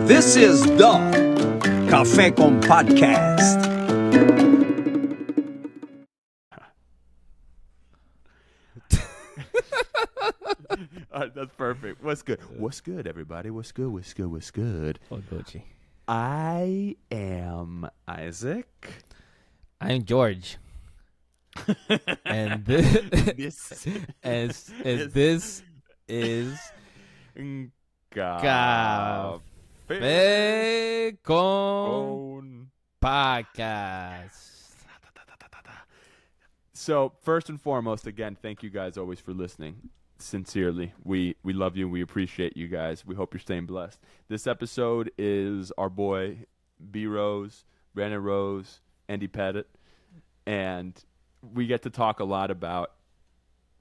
This is the Café con Podcast. All right, that's perfect. What's good? What's good, everybody? What's good? What's good? What's good? Oh, Gucci. I am Isaac. I'm George. And this is Café con Podcast. So, first and foremost, again, thank you guys always for listening. Sincerely, we love you. We appreciate you guys. We hope you're staying blessed. This episode is our boy B Rose, Brandon Rose, Andy Pettite, and we get to talk a lot about.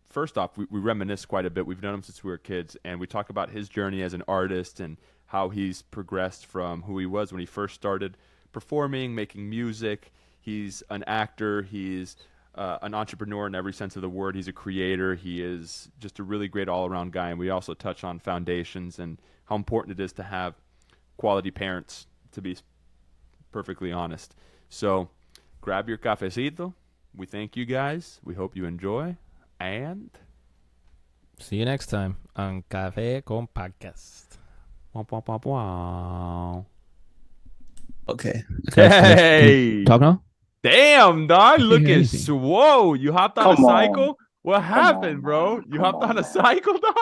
First off, we reminisce quite a bit. We've known him since we were kids, and we talk about his journey as an artist and how he's progressed from who he was when he first started performing, making music. He's an actor. He's an entrepreneur in every sense of the word. He's a creator. He is just a really great all-around guy. And we also touch on foundations and how important it is to have quality parents, to be perfectly honest. So grab your cafecito. We thank you guys. We hope you enjoy. And See you next time on Café con Podcast. wow. Okay. Hey. Talk now? Damn, dog, Can't looking hear anything. swole. You hopped on Come a on. cycle? What happened, bro? man. You Come hopped on on, a man. cycle, dog?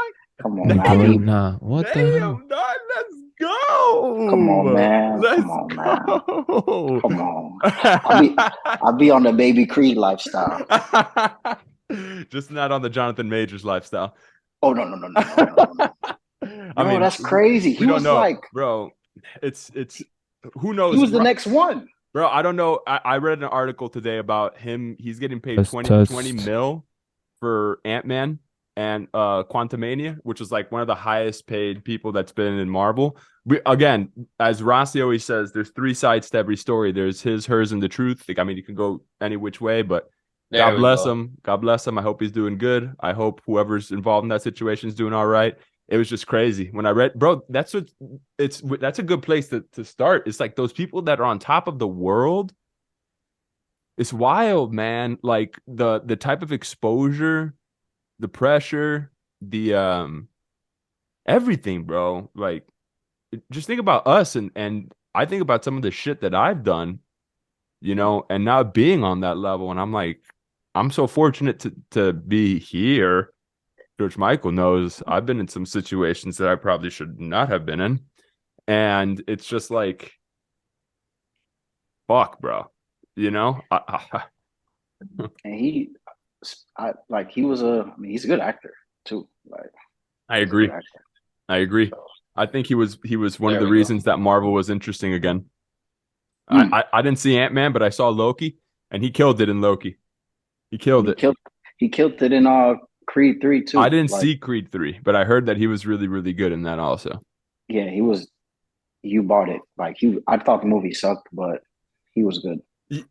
Come on, man. I Wait, be, nah. What the hell? Damn, dog, let's go. Come on, man. Let's Come on, man. go. come on. I be on the baby Creed lifestyle. Just not on the Jonathan Majors lifestyle. Oh no. Bro, that's crazy. We He don't was know, like, bro. It's who knows? he was the next one. Bro, I don't know. I read an article today about him. He's getting paid Test, 20 test. mil for Ant-Man and Quantumania, which is like one of the highest paid people that's been in Marvel. Again, as Rossi always says, there's three sides to every story. There's his, hers, and the truth. Like, I mean, you can go any which way, but God bless him. God bless him. I hope he's doing good. I hope whoever's involved in that situation is doing all right. It was just crazy when I read, bro. That's a good place to start. It's like those people that are on top of the world. It's wild, man. Like the type of exposure, the pressure, the everything, bro. Like, just think about us, and I think about some of the shit that I've done, and now being on that level, and I'm like, I'm so fortunate to be here. George Michael knows I've been in some situations that I probably should not have been in. And it's just like, fuck, bro. And he's a good actor too. Like, I agree. he's a good actor. I agree. So, I think he was one of There the we go. reasons that Marvel was interesting again. Hmm. I didn't see Ant-Man, but I saw Loki, and he killed it in Loki. He killed it. He killed it in Creed 3 too. I didn't Like, see Creed 3, but I heard that he was really, really good in that also. Yeah, he was. You bought it. Like I thought the movie sucked, but he was good.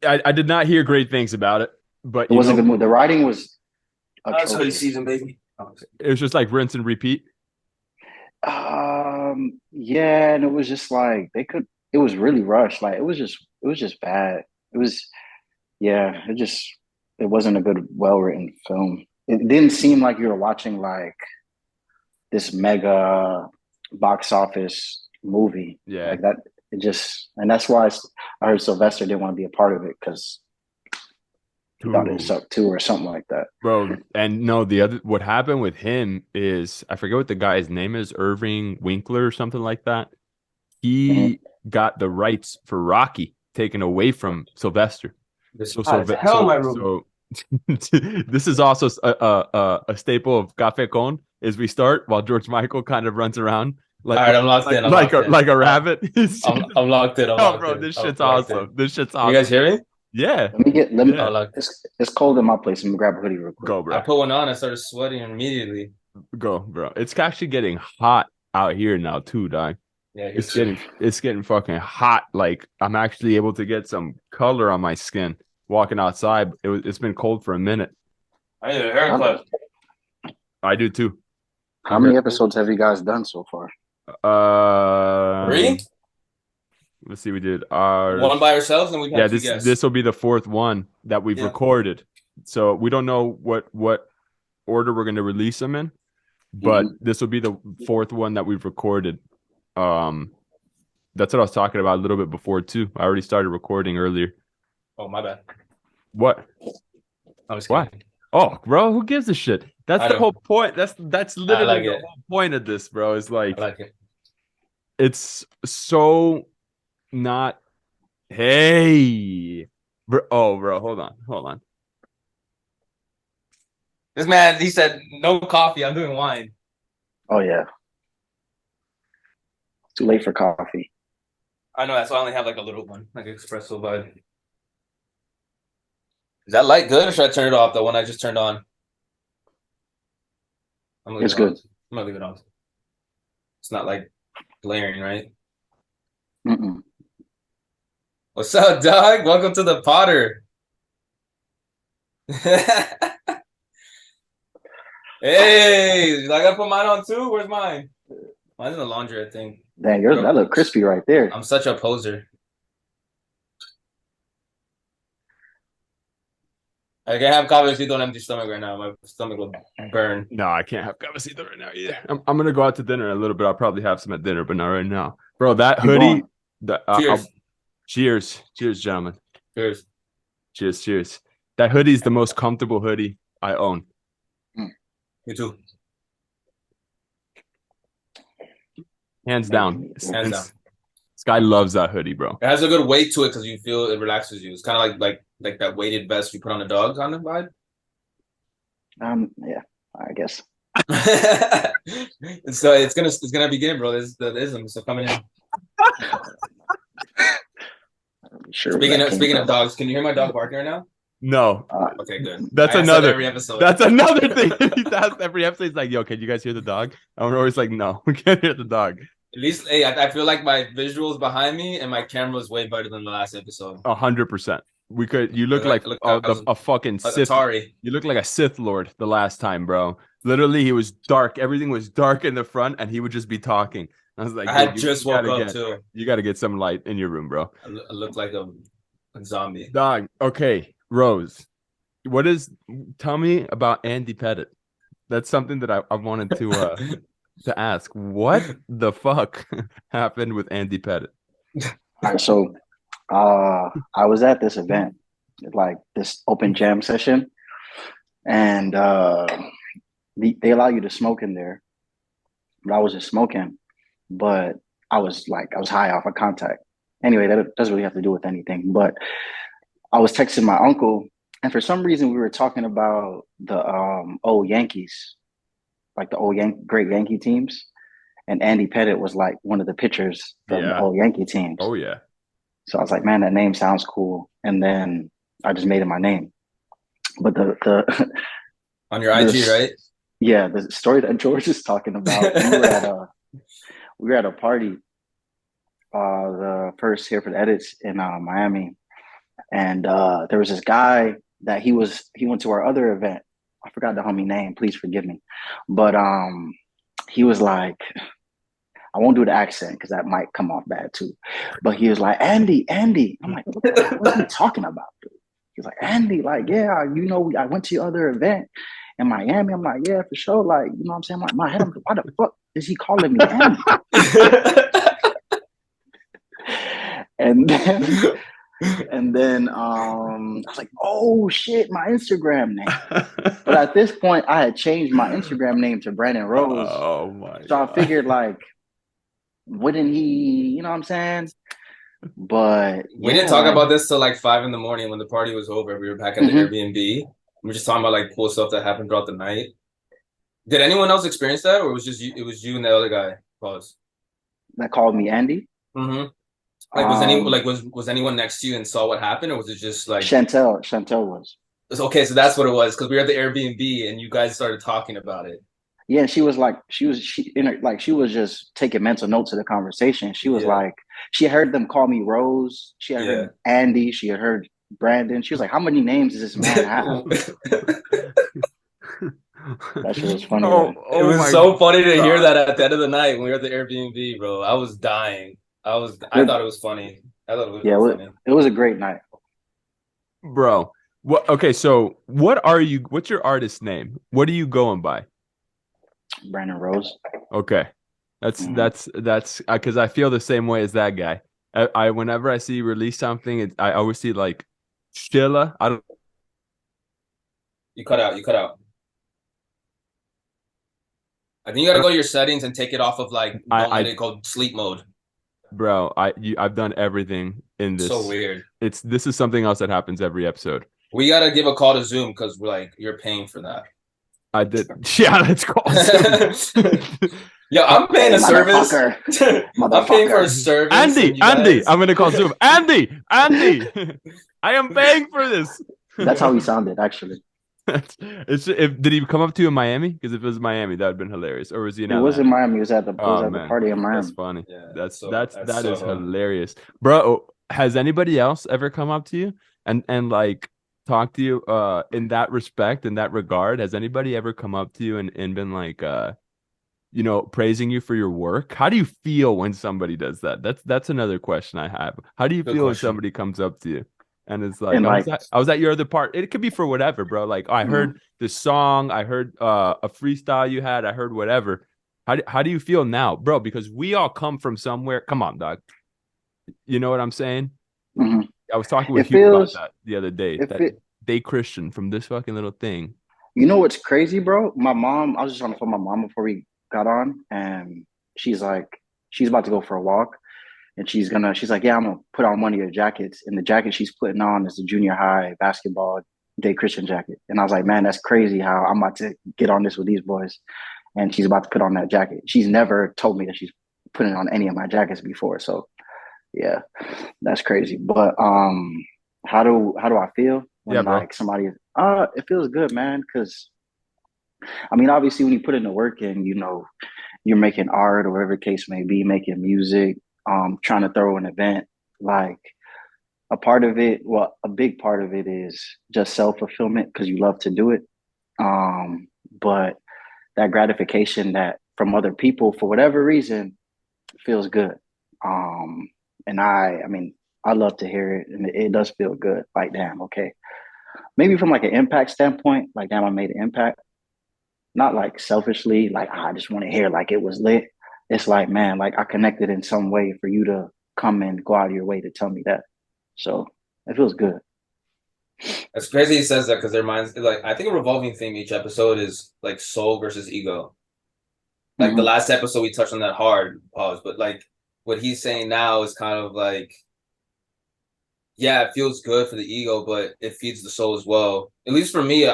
I did not hear great things about it, but It wasn't a good movie. The writing was atrocious. baby. it was just like rinse and repeat. Yeah, and it was just like it was really rushed. Like it was just bad. It wasn't a good, well-written film. It didn't seem like you were watching like this mega box office movie. Yeah. Like that. And that's why I heard Sylvester didn't want to be a part of it because he thought it sucked too or something like that. Bro, and no, what happened with him is, I forget what the guy's name is, Irving Winkler or something like that. He got the rights for Rocky taken away from Sylvester. So this is also a staple of Café Con, is we start while George Michael kind of runs around like, All right, I'm locked in. like a rabbit. I'm locked in. Oh, bro, this shit's awesome. This shit's awesome. You guys hear me? Yeah. Let me. Yeah. It's cold in my place. I'm gonna grab a hoodie real quick. Go, I bro. put one on. I started sweating immediately. Go, bro. It's actually getting hot out here now too, dog. Yeah, It's getting fucking hot. Like, I'm actually able to get some color on my skin walking outside. It's been cold for a minute. I need a haircut. I do too. How many episodes have you guys done so far? 3? Let's see. We did our One by ourselves, and we yeah. had two guests. This will be the fourth one that we've recorded. So we don't know what order we're going to release them in, but this will be the fourth one that we've recorded. That's what I was talking about a little bit before too. I already started recording earlier. Oh, my bad. What? I was What? kidding. Oh, bro, who gives a shit? That's I the know. whole point. That's literally like the it. whole point of this, bro. Is like, I like it. it's so not. Hey, bro. Oh, bro, hold on. This man, he said no coffee. I'm doing wine. Oh yeah. Too late for coffee. I know that's why I only have like a little one, like espresso vibe. Is that light good, or should I turn it off? The one I just turned on. It's good. I'm gonna leave it on. It's not like glaring, right? Mm-mm. What's up, Doug? Welcome to the Potter. Hey, I gotta put mine on too. Where's mine? Mine's in the laundry, I think. Dang, yours that look crispy right there. I'm such a poser. I can't have cafecito on an empty stomach right now. My stomach will burn. No, I can't have cafecito right now either. I'm gonna go out to dinner in a little bit. I'll probably have some at dinner, but not right now, bro. That Keep hoodie. Cheers. Cheers, gentlemen. Cheers. Cheers. That hoodie's the most comfortable hoodie I own. Me too. Hands down. Hands down. This guy loves that hoodie, bro. It has a good weight to it because you feel it relaxes you. It's kind of like that weighted vest you put on the dog on the vibe. Yeah, I guess. So it's gonna begin, bro. This is the ism. So coming in. Sure. Speaking of dogs, can you hear my dog barking right now? No. Okay, good. That's I ask that another every episode. That's another thing. He's asked every episode. He's like, "Yo, can you guys hear the dog?" And we're always like, "No, we can't hear the dog." At least, hey, I feel like my visuals behind me and my camera is way better than the last episode. 100%. We could. You look like a fucking Sith. Atari. You look like a Sith Lord the last time, bro. Literally, he was dark. Everything was dark in the front, and he would just be talking. I was like, I had just woke up too. You got to get some light in your room, bro. I look like a zombie. Dog. Okay, Rose. Tell me about Andy Pettit. That's something that I wanted to ask. What the fuck happened with Andy Pettit? All right, so I was at this event, like this open jam session, and they allow you to smoke in there. But I wasn't smoking, but I was high off of contact. Anyway, that doesn't really have to do with anything. But I was texting my uncle, and for some reason we were talking about the old Yankees, like the old great Yankee teams, and Andy Pettit was like one of the pitchers from the old Yankee teams. Oh yeah. So I was like, man, that name sounds cool, and then I just made it my name. But the on your IG, right? Yeah, the story that George is talking about. We were at a party, the first here for the edits in Miami, and there was this guy that he went to our other event. I forgot the homie name. Please forgive me, but he was like, I won't do the accent because that might come off bad too. But he was like, Andy. I'm like, what are you talking about, dude? He's like, Andy, like, yeah, I went to your other event in Miami. I'm like, yeah, for sure. Like, you know what I'm saying? Like, my head, why the fuck is he calling me Andy? and then I was like, oh shit, my Instagram name. But at this point, I had changed my Instagram name to Brandon Rose. Oh my so God. I figured, like, wouldn't he, you know what I'm saying? But we didn't talk about this till like 5 a.m. when the party was over. We were back at the Airbnb. We were just talking about like cool stuff that happened throughout the night. Did anyone else experience that, or was just you? It was you and the other guy. Pause. That called me Andy. Mm-hmm. Like was anyone next to you and saw what happened, or was it just like Chantel was. Okay, so that's what it was, because we were at the Airbnb and you guys started talking about it. Yeah, and she was just taking mental notes of the conversation. She was like, she heard them call me Rose. She had heard Andy. She had heard Brandon. She was like, how many names does this man have? That shit was funny. It was so funny to hear that at the end of the night when we were at the Airbnb, bro. I was dying. I thought it was funny. I thought it was Yeah, real funny. it was a great night. Bro. What? Okay, so what's your artist name? What are you going by? Brandon Rose. Okay, that's Mhm. that's because I feel the same way as that guy. I whenever I see you release something, I always see like Stilla. I don't. You cut out. You cut out. I think you gotta go to your settings and take it off of like don't let I it go sleep mode. bro, I've done everything in So this. weird. This is something else that happens every episode. We gotta give a call to Zoom because we're like you're paying for that. I did. Yeah, let's call Zoom. Yo, I'm paying Hey, a service. motherfucker. I'm paying for a Motherfucker. service, and you Andy, guys. I'm gonna call Zoom. Andy, I am paying for this. That's how he sounded, actually. If did he come up to you in Miami? Because if it was Miami, that would have been hilarious. Or was he in It was in Atlanta? Miami. It was at the Oh man, party in that's Miami. funny. Yeah, That is so hilarious, bro. Has anybody else ever come up to you and like talk to you in that respect, in that regard? Has anybody ever come up to you and been like praising you for your work? How do you feel when somebody does that? That's another question I have. How do you good feel when question. somebody comes up to you and it's like, And like, I was at your other part. It could be for whatever, bro. Like, oh, I heard this song, I heard a freestyle you had, I heard whatever. How do you feel now, bro? Because we all come from somewhere. Come on, dog. You know what I'm saying? mhm. I was talking with It Hugh about feels, that the other day. if That it, they Christian from this fucking little thing. you know what's crazy, bro? My mom, I was just on the phone with my mom before we got on, and she's like, she's about to go for a walk, and she's like, yeah, I'm gonna put on one of your jackets. And the jacket she's putting on is the junior high basketball day Christian jacket. And I was like, man, that's crazy how I'm about to get on this with these boys. And she's about to put on that jacket. She's never told me that she's putting on any of my jackets before. So yeah, that's crazy. But how do I feel Yeah, when bro. like somebody it feels good, man, because I mean, obviously, when you put in the work and you're making art or whatever the case may be, making music, trying to throw an event, like a part of it, well, a big part of it is just self fulfillment because you love to do it. But that gratification that from other people for whatever reason feels good. Um, and I mean, I love to hear it, and it does feel good. Like, damn, okay, maybe from like an impact standpoint, like damn, I made an impact. Not like selfishly, like I just want to hear like it was lit. It's like, man, like I connected in some way for you to come and go out of your way to tell me that. So it feels good. It's crazy he says that because their minds like I think a revolving theme each episode is like soul versus ego. Like the Mm-hmm. last episode we touched on that hard pause, but like what he's saying now is kind of like yeah, it feels good for the ego, but it feeds the soul as well. At least for me,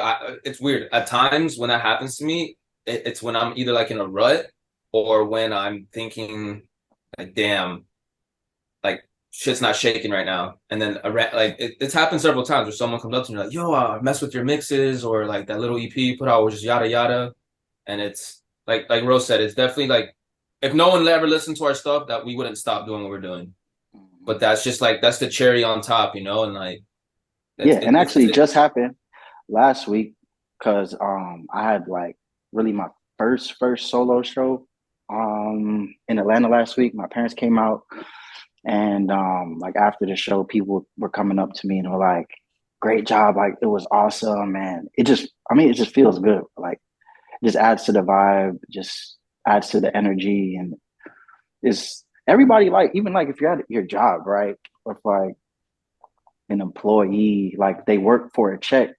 it's weird. At times when that happens to me, it's when I'm either like in a rut or when I'm thinking like, damn, like shit's not shaking right now. And then like it's happened several times where someone comes up to me like, yo, I mess with your mixes or like that little EP you put out was just yada yada. And it's like Rose said, it's definitely like if no one ever listened to our stuff, that we wouldn't stop doing what we're doing. But that's just like that's the cherry on top, and like Yeah, and actually it, just happened last week because I had like really my first solo show in Atlanta last week. My parents came out and like after the show people were coming up to me and were like, great job, like it was awesome, and it just feels good. Like it just adds to the vibe, just adds to the energy, and it's everybody like even like if you're at your job, right? If like an employee, like they work for a check,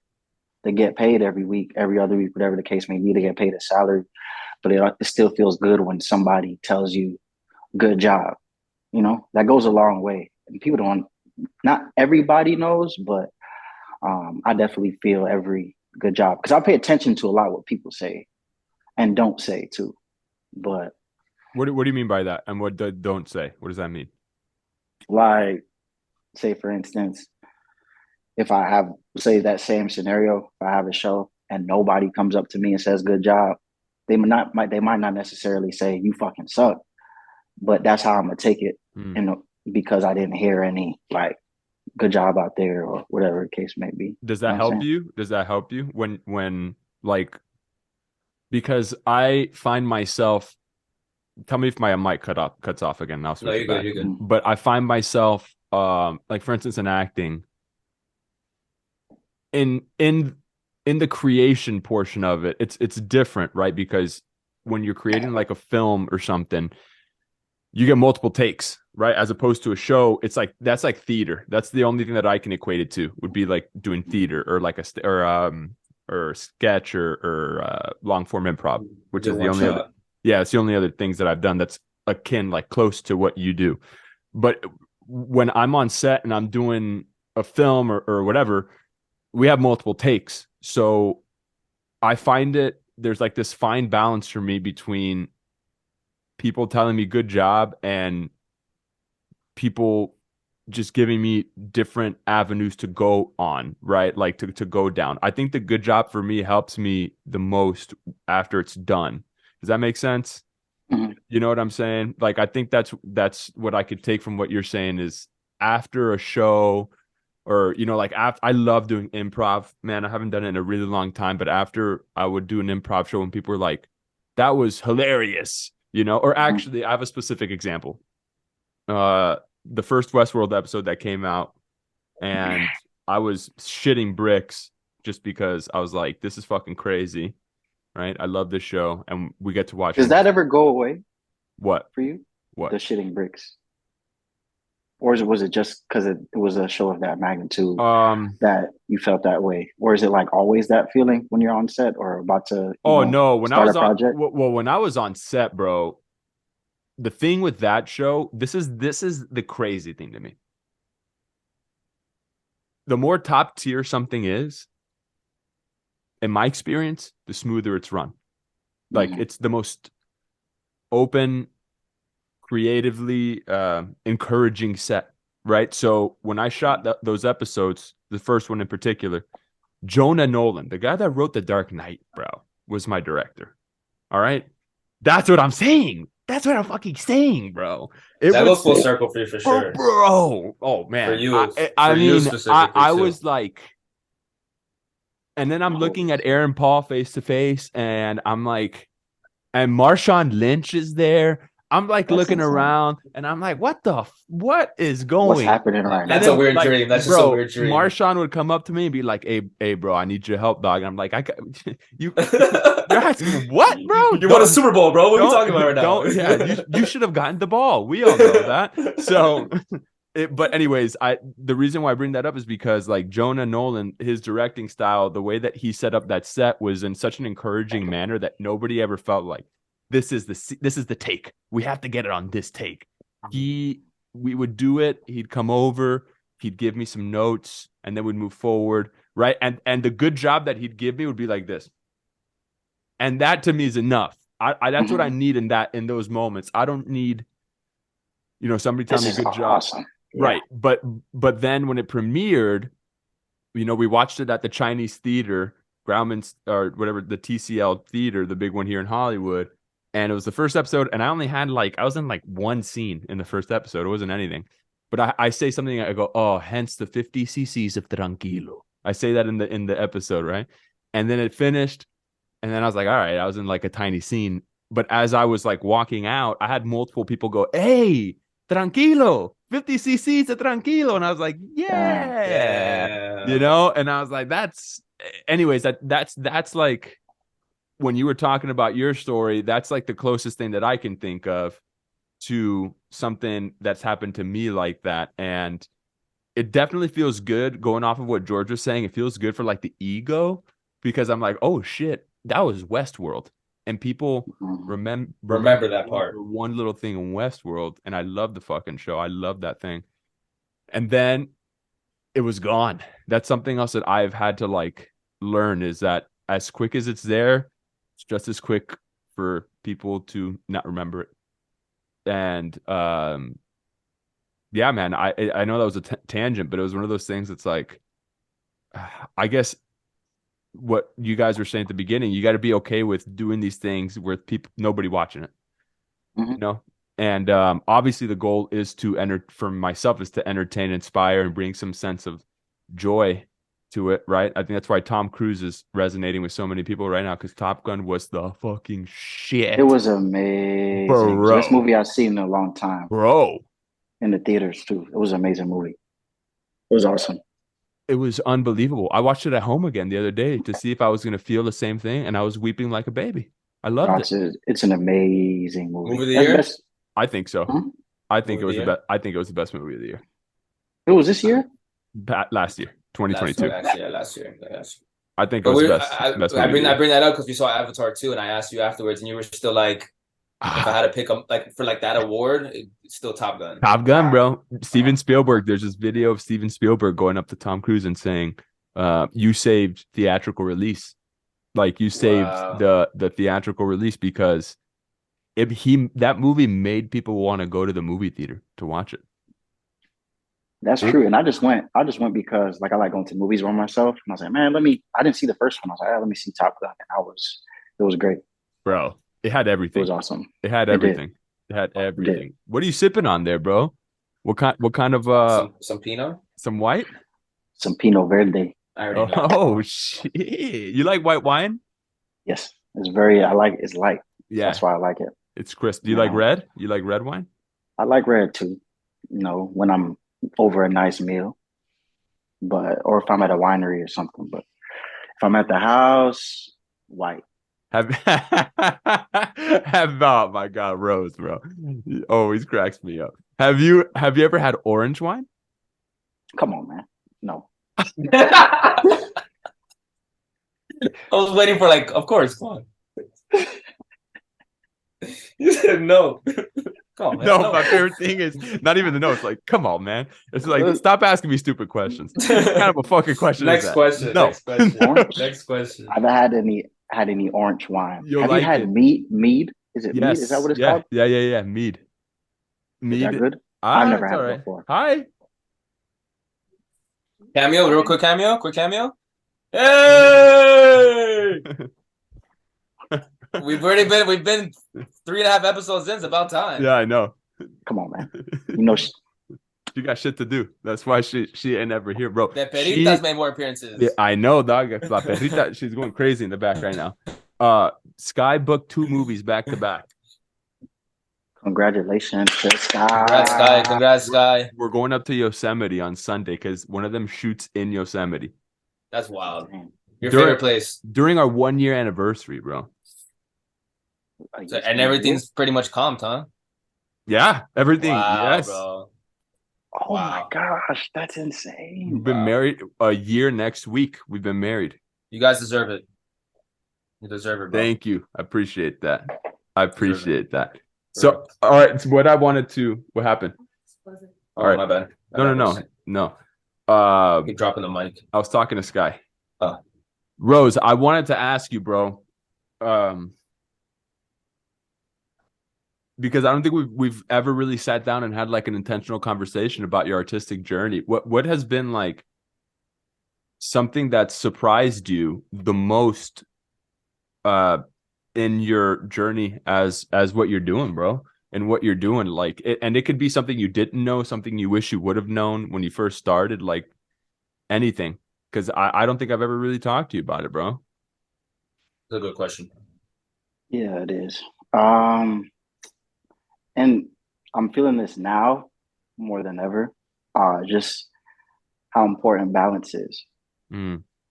they get paid every week, every other week, whatever the case may be, they get paid a salary, but it still feels good when somebody tells you, good job. That goes a long way. And people don't, not everybody knows, but I definitely feel every good job because I pay attention to a lot of what people say and don't say too. But What do you mean by that? And what don't say? What does that mean? like, say for instance, if I have, say that same scenario, if I have a show and nobody comes up to me and says good job, they might not necessarily say you fucking suck, but that's how I'm gonna take it, Hmm. because I didn't hear any like good job out there or whatever the case may be. Does You know that what I'm help saying? you? Does that help you when like because I find myself tell me if my mic cuts off again, and I'll switch No, you're it good. back. You're good. But I find myself, like for instance, in acting, in the creation portion of it, it's different, right? Because when you're creating like a film or something, you get multiple takes, right? As opposed to a show, it's like that's like theater. That's the only thing that I can equate it to, would be like doing theater or like or sketch or long form improv, which is the only other. Yeah, it's the only other things that I've done that's akin, like close to what you do. But when I'm on set and I'm doing a film or whatever, we have multiple takes. So I find there's like this fine balance for me between people telling me good job and people just giving me different avenues to go on, right? Like to go down. I think the good job for me helps me the most after it's done. Does that make sense? Mhm. You know what I'm saying? Like, I think that's what I could take from what you're saying is after a show or, like I love doing improv, man. I haven't done it in a really long time, but after I would do an improv show and people were like, that was hilarious, or actually I have a specific example. The first Westworld episode that came out, and I was shitting bricks just because I was like, this is fucking crazy, right? I love this show, and we get to watch. Does that ever go away What? for you? What? The shitting bricks, or was it just because it was a show of that magnitude that you felt that way, or is it like always that feeling when you're on set or about to no, when I start was a project? when I was on set, bro, the thing with that show, this is the crazy thing to me. The more top tier something is, in my experience, the smoother it's run. Like it's the most open, creatively encouraging set, right? So when I shot those episodes, the first one in particular, Jonah Nolan, the guy that wrote The Dark Knight, bro, was my director. All right? That's what I'm saying. That's what I'm fucking saying, bro. That goes full circle for you for sure. Bro. Oh, man. For you, I mean, specifically, I too. was like, and then I'm looking at Aaron Paul face to face, and I'm like, and Marshawn Lynch is there. I'm like That's looking insane. around, and I'm like, what is going? What's happening right now? That's a weird dream. That's just a weird dream. Marshawn would come up to me and be like, "Hey, bro, I need your help, dog." And I'm like, you're asking what, bro? You won a Super Bowl, bro. What are you talking about right now? Yeah, you should have gotten the ball. We all know that. So, but anyways, the reason why I bring that up is because like Jonah Nolan, his directing style, the way that he set up that set was in such an encouraging manner that nobody ever felt like this is the take. We have to get it on this take. We would do it. He'd come over. He'd give me some notes, and then we'd move forward, right? And the good job that he'd give me would be like this, and that to me is enough. That's what I need in those moments. I don't need, somebody tell me good job, awesome. right? Yeah. But then when it premiered, we watched it at the Chinese theater, Grauman's or whatever, the TCL theater, the big one here in Hollywood. And it was the first episode, and I only had I was in one scene in the first episode. It wasn't anything. But I say something, I go, oh, hence the 50 cc's of Tranquilo. I say that in the episode, right? And then it finished, and then I was like, all right, I was in a tiny scene. But as I was walking out, I had multiple people go, hey, Tranquilo, 50 cc's of Tranquilo. And I was like, yeah. And I was like, anyways, that's like, when you were talking about your story, that's the closest thing that I can think of to something that's happened to me like that. And it definitely feels good, going off of what George was saying. It feels good for the ego, because I'm like, oh shit, that was Westworld. And people remember that part. One little thing in Westworld. And I love the fucking show. I love that thing. And then it was gone. That's something else that I've had to learn, is that as quick as it's there, it's just as quick for people to not remember it. And yeah, man, I know that was a tangent, but it was one of those things that's I guess what you guys were saying at the beginning, you got to be okay with doing these things with nobody watching it, and obviously the goal is for myself is to entertain, inspire, and bring some sense of joy to it, right? I think that's why Tom Cruise is resonating with so many people right now because Top Gun was the fucking shit. It was amazing. Bro. Best movie I've seen in a long time. Bro. In the theaters too. It was an amazing movie. It was awesome. It was unbelievable. I watched it at home again the other day to see if I was going to feel the same thing, and I was weeping like a baby. I loved it. It's an amazing movie. Movie of the year? I think so. Huh? I think it was Movie the of the best. I think it was the best movie of the year. It was this year? Last year, 2022. Last year. I think it But was we, the best. Best I movie of the year. bring that up because we saw Avatar 2, and I asked you afterwards, and you were still like, if I had to pick up like for like that award, it's still Top Gun. Top Gun, bro. Steven Spielberg. There's this video of Steven Spielberg going up to Tom Cruise and saying, "You saved theatrical release, like you saved the theatrical release because that movie made people want to go to the movie theater to watch it." That's true. And I just went because like I like going to movies by myself. And I was like, man, I didn't see the first one. I was like, let me see Top Gun. And it was great. Bro, it had everything. It was awesome. It had everything. It had everything. What are you sipping on there, bro? What kind of some Pinot? Some white? Some Pinot Verde. I already know. Oh shit. You like white wine? Yes. It's light. Yeah. That's why I like it. It's crisp. Do you like red? You like red wine? I like red too. When I'm over a nice meal. Or if I'm at a winery or something. But if I'm at the house, white. Oh my God, Rose, bro. He always cracks me up. Have you ever had orange wine? Come on, man. No. I was waiting for of course, come on. You said no. Come on, man. No, my favorite thing is not even the no. It's like, come on, man. It's like, stop asking me stupid questions. What kind of a fucking question is that? Question. No. Next question. I've had any orange wine. You'll Have like you had it. mead? Is it mead? Is that what it's called? Yeah. Mead. Is that good? Ah, I've never it's had all it right. before. Hi. Cameo, real quick cameo. Quick cameo. Hey! We've been 3.5 episodes in. It's about time. Yeah, I know. Come on, man. She got shit to do. That's why she ain't ever here, bro. The Pettite's made more appearances. Yeah, I know, dog. La Perrita, she's going crazy in the back right now. Sky booked 2 movies back to back. Congratulations to Sky. Congrats, Sky. We're going up to Yosemite on Sunday because one of them shoots in Yosemite. That's wild. Your favorite place. During our 1-year anniversary, bro. And everything's pretty much calmed, huh? Yeah, everything. Wow, yes. bro. Oh my gosh, that's insane. We've been married a year next week. We've been married. You guys deserve it. You deserve it, bro. Thank you. I appreciate that. So, all right. So what happened? All right. My bad. No. Keep dropping the mic. I was talking to Sky. Oh. Rose, I wanted to ask you, bro. Because I don't think we've ever really sat down and had like an intentional conversation about your artistic journey. What has been like something that surprised you the most in your journey as what you're doing, bro? And what you're doing, and it could be something you didn't know, something you wish you would have known when you first started, like anything. Because I don't think I've ever really talked to you about it, bro. That's a good question. Yeah, it is. And I'm feeling this now more than ever. Just how important balance is.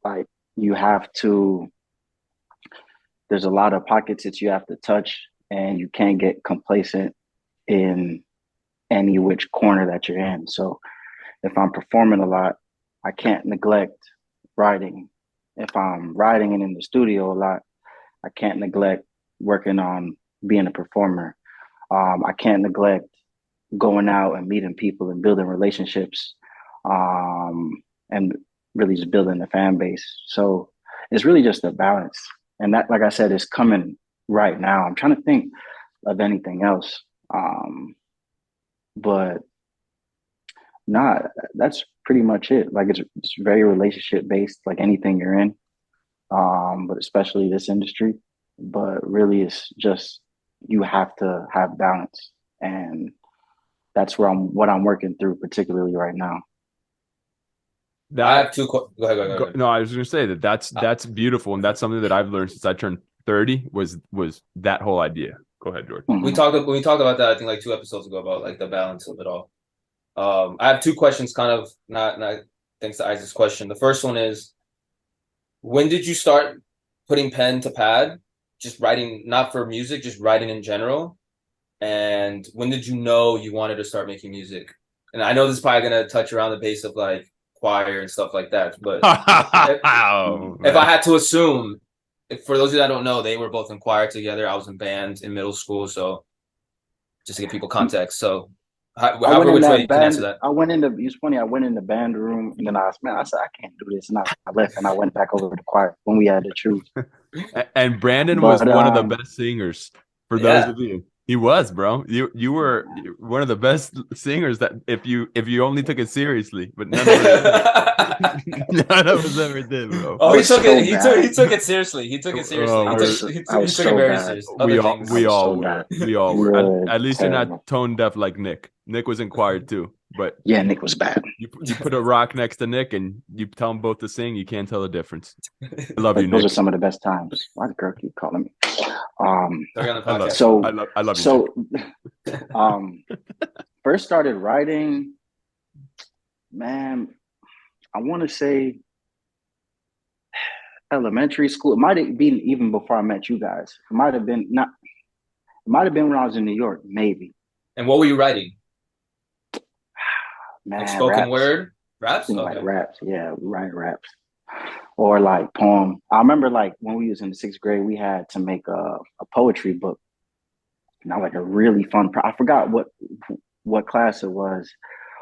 Like you have to. There's a lot of pockets that you have to touch, and you can't get complacent in any which corner that you're in. So if I'm performing a lot, I can't neglect writing. If I'm writing and in the studio a lot, I can't neglect working on being a performer. I can't neglect going out and meeting people and building relationships, and really just building the fan base. So it's really just a balance. And that, like I said, is coming right now. I'm trying to think of anything else. But nah, that's pretty much it. Like it's very relationship based, like anything you're in, but especially this industry. But really, it's just you have to have balance, and that's what I'm working through, particularly right now. I have two. Go ahead. Go ahead. No, I was going to say that's beautiful, and that's something that I've learned since I turned 30 was that whole idea. Go ahead, George. We talked about that, I think, like 2 episodes ago, about like the balance of it all. I have two questions, kind of not thanks to Isaac's question. The first one is, when did you start putting pen to pad, just writing, not for music, just writing in general? And when did you know you wanted to start making music? And I know this is probably gonna touch around the base of like choir and stuff like that, but if I had to assume, for those of you that don't know, they were both in choir together. I was in band in middle school, so just to give people context. So however which way you can answer that. It's funny, I went in the band room and then I said, I can't do this. And I left and I went back over to the choir when we had to choose. And Brandon was one of the best singers for those of you. He was, bro. You were one of the best singers that if you only took it seriously, but none of us ever did, bro. Oh, he took it seriously. He took it seriously. He took it very serious. We all were. At least you're not tone deaf like Nick. Nick was in choir too, but yeah, Nick was bad. You put a rock next to Nick and you tell them both to sing. You can't tell the difference. I love you, Nick. Those are some of the best times. Why the girl keep calling me? I love you. So, first started writing. Man, I want to say elementary school. It might have been even before I met you guys. It might have been when I was in New York, maybe. And what were you writing? Man, like spoken word raps? Okay. Like raps, yeah, write raps. Or like poem. I remember like when we was in the 6th grade, we had to make a poetry book. Not like a really fun. I forgot what class it was,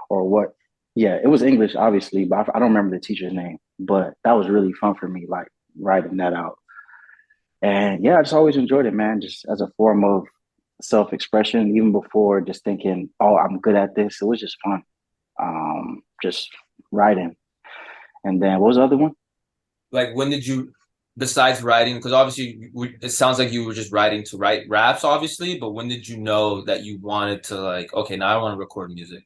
or what. Yeah, it was English, obviously, but I don't remember the teacher's name. But that was really fun for me, like writing that out. And yeah, I just always enjoyed it, man. Just as a form of self-expression, even before just thinking, oh, I'm good at this. It was just fun. Just writing. And then what was the other one? Like, when did you, besides writing, because obviously it sounds like you were just writing to write raps, obviously, but when did you know that you wanted to, like, okay, now I want to record music?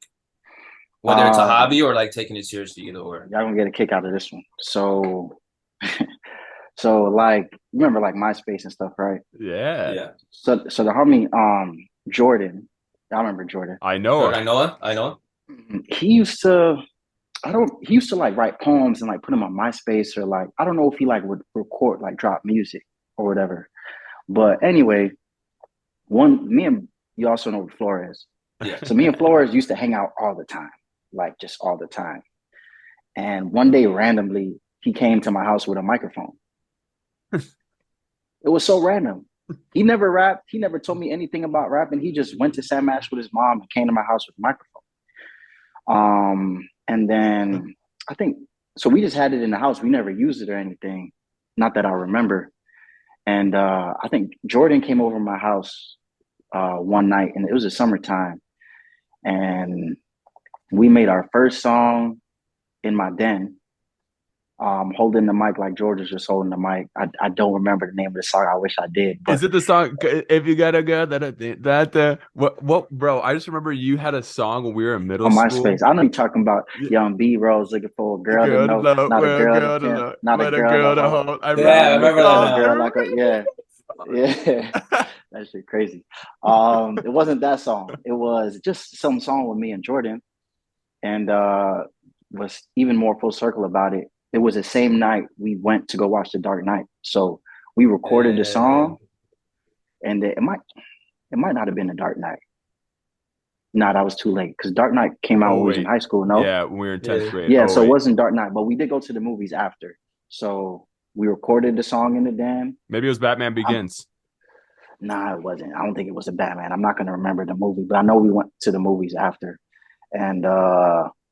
Whether it's a hobby or like taking it seriously, either or. Y'all gonna get a kick out of this one. So like, remember like MySpace and stuff, right? Yeah. So the homie Jordan, I remember Jordan. I know him. He used to like write poems and like put them on MySpace, or like, I don't know if he like would record, like drop music or whatever. But anyway, me and you also know Flores. Yeah. So me and Flores used to hang out all the time, like just all the time. And one day randomly, he came to my house with a microphone. It was so random. He never rapped. He never told me anything about rapping. He just went to Sam Ash with his mom and came to my house with a microphone. And then I think, so we just had it in the house. We never used it or anything. Not that I remember. And I think Jordan came over to my house one night, and it was the summertime. And we made our first song in my den, holding the mic like George was just holding the mic. I don't remember the name of the song. I wish I did. But is it the song "If You Got a Girl That what bro? I just remember you had a song when we were in middle school. On MySpace. I know you're talking about Young B Rose looking for a girl to know, not a girl to know, not a girl to hold. I remember that. Girl like yeah. That shit crazy. It wasn't that song. It was just some song with me and Jordan, and was even more full circle about it. It was the same night we went to go watch The Dark Knight. So we recorded the song, and it might not have been The Dark Knight. No, that was too late, because Dark Knight came out when we was in high school. No, yeah, when we were in 10th grade. Yeah, so it wasn't Dark Knight, but we did go to the movies after. So we recorded the song in the den. Maybe it was Batman Begins. Nah, it wasn't. I don't think it was a Batman. I'm not going to remember the movie, but I know we went to the movies after. And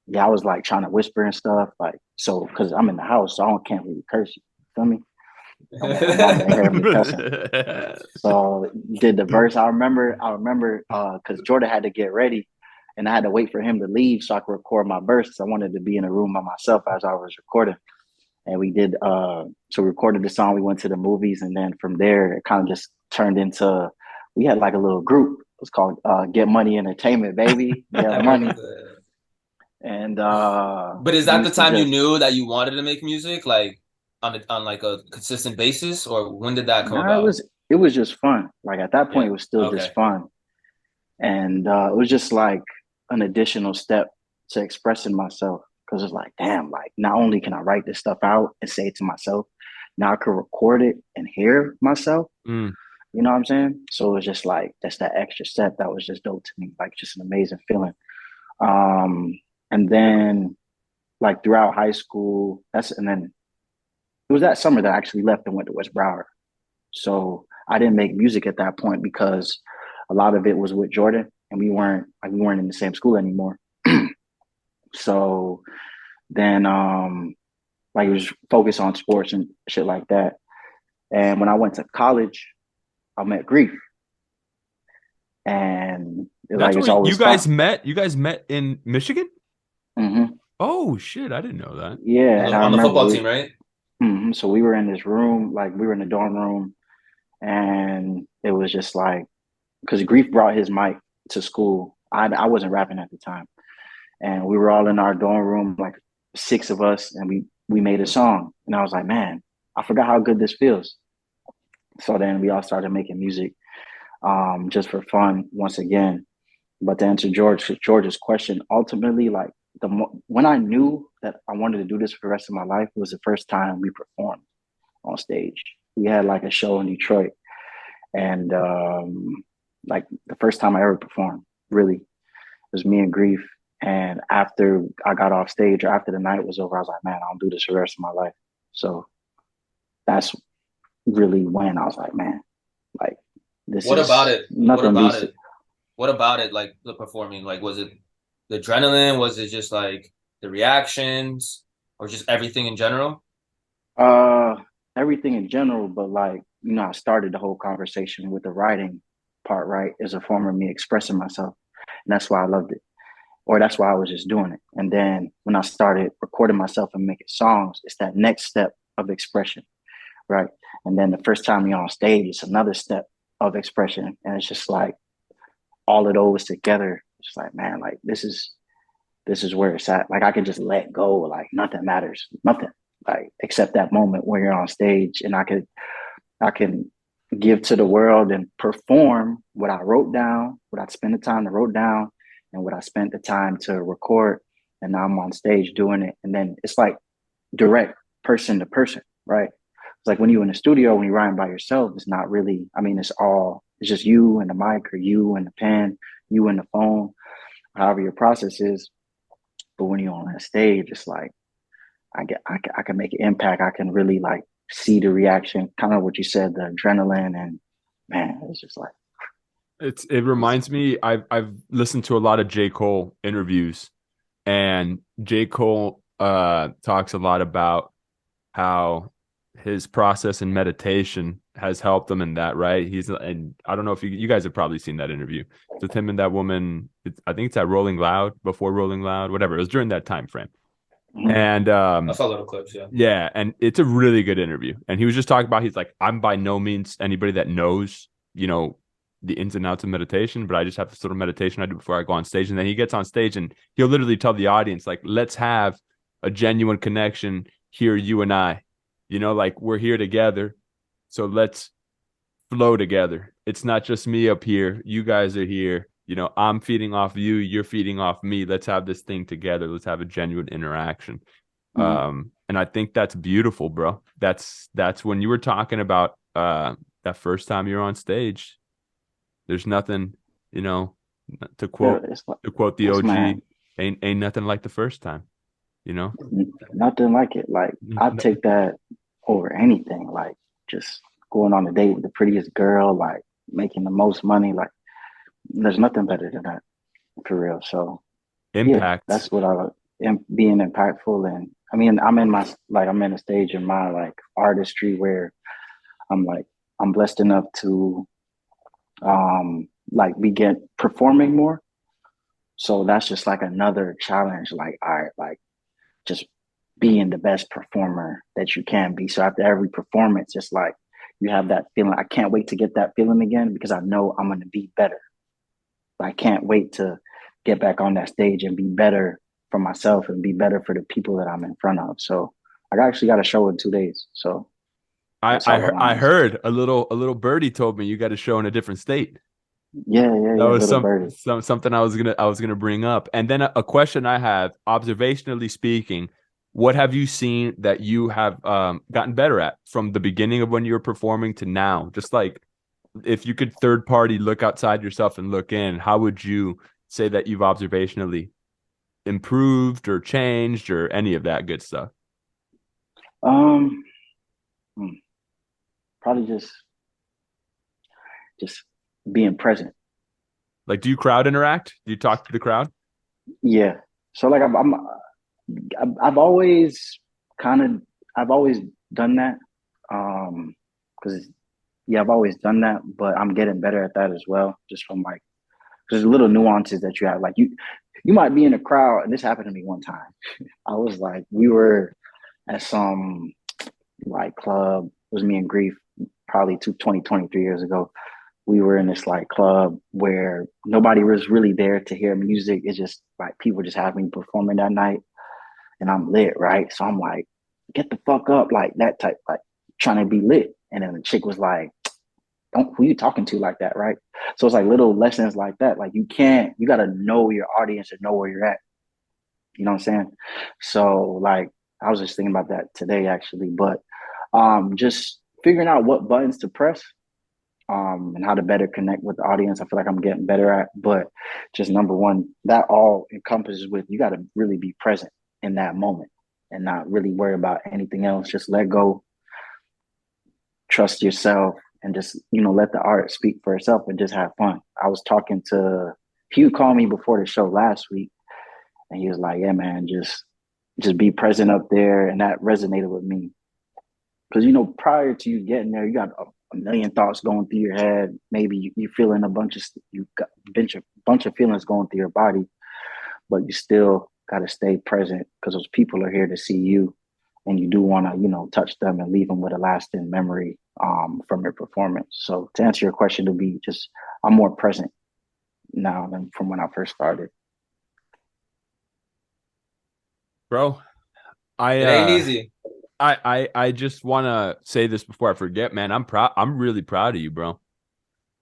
yeah, I was like trying to whisper and stuff, like, so, because I'm in the house, so I can't really curse. You feel me? So did the verse. I remember because Jordan had to get ready, and I had to wait for him to leave so I could record my verse, because I wanted to be in a room by myself as I was recording. And we did so we recorded the song, we went to the movies, and then from there it kind of just turned into, we had like a little group. It was called Get Money Entertainment, baby. Get Money. And But is we that the used to time you just knew that you wanted to make music, like on like a consistent basis, or when did that come nah, about? it was just fun. Like at that point Yeah. it was still Okay. just fun. And it was just like an additional step to expressing myself. Cause it's like, damn, like not only can I write this stuff out and say it to myself, now I can record it and hear myself. Mm. You know what I'm saying? So it was just like that's that extra step that was just dope to me, like just an amazing feeling. Um, and then like throughout high school, and then it was that summer that I actually left and went to West Broward. So I didn't make music at that point because a lot of it was with Jordan, and we weren't in the same school anymore. So then like it was focused on sports and shit like that. And when I went to college, I met Grief, and That's like where it's you always guys fun. met. You guys met in Michigan? Hmm. Oh shit, I didn't know that. Yeah, and I On the remember football team, right? so we were in this room, like we were in the dorm room, and it was just like because Grief brought his mic to school. I wasn't rapping at the time, and we were all in our dorm room, like six of us, and we made a song. And I was like, man, I forgot how good this feels. So then we all started making music, just for fun once again. But to answer George's question, ultimately, like when I knew that I wanted to do this for the rest of my life was the first time we performed on stage. We had like a show in Detroit, and like the first time I ever performed, really, it was me and Grief. And after I got off stage or after the night was over, I was like, man, I'll do this for the rest of my life. So that's really when I was like, man, like this What about is it? What nothing about beats it. it? What about it? Like the performing? Like, was it the adrenaline? Was it just like the reactions, or just everything in general? Uh, everything in general, but like, I started the whole conversation with the writing part, right? As a form of me expressing myself. And that's why I loved it. Or that's why I was just doing it. And then when I started recording myself and making songs, it's that next step of expression, right? And then the first time you're on stage, it's another step of expression. And it's just like all of those together. It's like, man, like this is where it's at. Like I can just let go. Like nothing matters. Nothing. Like except that moment where you're on stage and I can give to the world and perform what I wrote down, what I spent the time to wrote down, and what I spent the time to record. And now I'm on stage doing it. And then it's like direct person to person, right? It's like when you're in the studio, when you're writing by yourself, it's not really, I mean, it's just you and the mic or you and the pen, you and the phone, however your process is. But when you're on that stage, it's like I can make an impact. I can really like see the reaction, kind of what you said, the adrenaline, and man, it's just like It reminds me. I've listened to a lot of J. Cole interviews, and J. Cole talks a lot about how his process in meditation has helped him in that, right? And I don't know if you guys have probably seen that interview. It's with him and that woman. I think it's at Rolling Loud, before Rolling Loud, whatever. It was during that time frame. mhm, And I saw little clips. Yeah. yeah, and it's a really good interview. And he was just talking about, he's like, I'm by no means anybody that knows, the ins and outs of meditation, but I just have this little meditation I do before I go on stage. And then he gets on stage and he'll literally tell the audience, like, let's have a genuine connection here, you and I. Like we're here together. So let's flow together. It's not just me up here. You guys are here. I'm feeding off you. You're feeding off me. Let's have this thing together. Let's have a genuine interaction. mhm, And I think that's beautiful, bro. That's when you were talking about that first time you're on stage. There's nothing, you know, to yeah, quote it's like the it's OG, man, ain't nothing like the first time, you know? nothing like it. Like I take that over anything. Like just going on a date with the prettiest girl, like making the most money. Like there's nothing better than that for real. So yeah, Impacts. that's what I am being impactful. And I mean, I'm in a stage in my like artistry where I'm like, I'm blessed enough to like begin performing more. So that's just like another challenge. Like, all right, like just being the best performer that you can be. So after every performance, it's like you have that feeling. I can't wait to get that feeling again because I know I'm going to be better. I can't wait to get back on that stage and be better for myself and be better for the people that I'm in front of. So I actually got a show in 2 days. So that's how it I aligns. heard a little birdie told me you got a show in a different state. Yeah, That was little birdie. something I was gonna bring up. And then a question I have, observationally speaking, what have you seen that you have gotten better at from the beginning of when you were performing to now? Just like if you could third party look outside yourself and look in, how would you say that you've observationally improved or changed or any of that good stuff? Um, Probably just being present. Like, do you crowd interact? Do you talk to the crowd? Yeah. So like I've always kind of I've always done that. Because I've always done that, but I'm getting better at that as well. Just from like there's little nuances that you have. Like you might be in a crowd, and this happened to me one time. I was like, we were at some like club. It was me and Grief, probably 23 years ago. We were in this like club where nobody was really there to hear music. It's just like people just have me performing that night, and I'm lit, right? So I'm like, get the fuck up, like that type, like trying to be lit. And then the chick was like, don't, who you talking to like that, right? So it's like little lessons like that. Like you got to know your audience and know where you're at. You know what I'm saying? So like I was just thinking about that today actually, but just figuring out what buttons to press and how to better connect with the audience. I feel like I'm getting better at, but just number one, that all encompasses with you got to really be present in that moment and not really worry about anything else. Just let go, trust yourself, and just, let the art speak for itself and just have fun. I was talking to Hugh, called me before the show last week, and he was like, yeah, man, just be present up there. And that resonated with me. Because, prior to you getting there, you got a million thoughts going through your head. Maybe you feeling you got a bunch of feelings going through your body, but you still got to stay present because those people are here to see you. And you do want to, touch them and leave them with a lasting memory from your performance. So to answer your question, to be just, I'm more present now than from when I first started. Bro, It ain't easy. I just want to say this before I forget, man. I'm proud. I'm really proud of you, bro.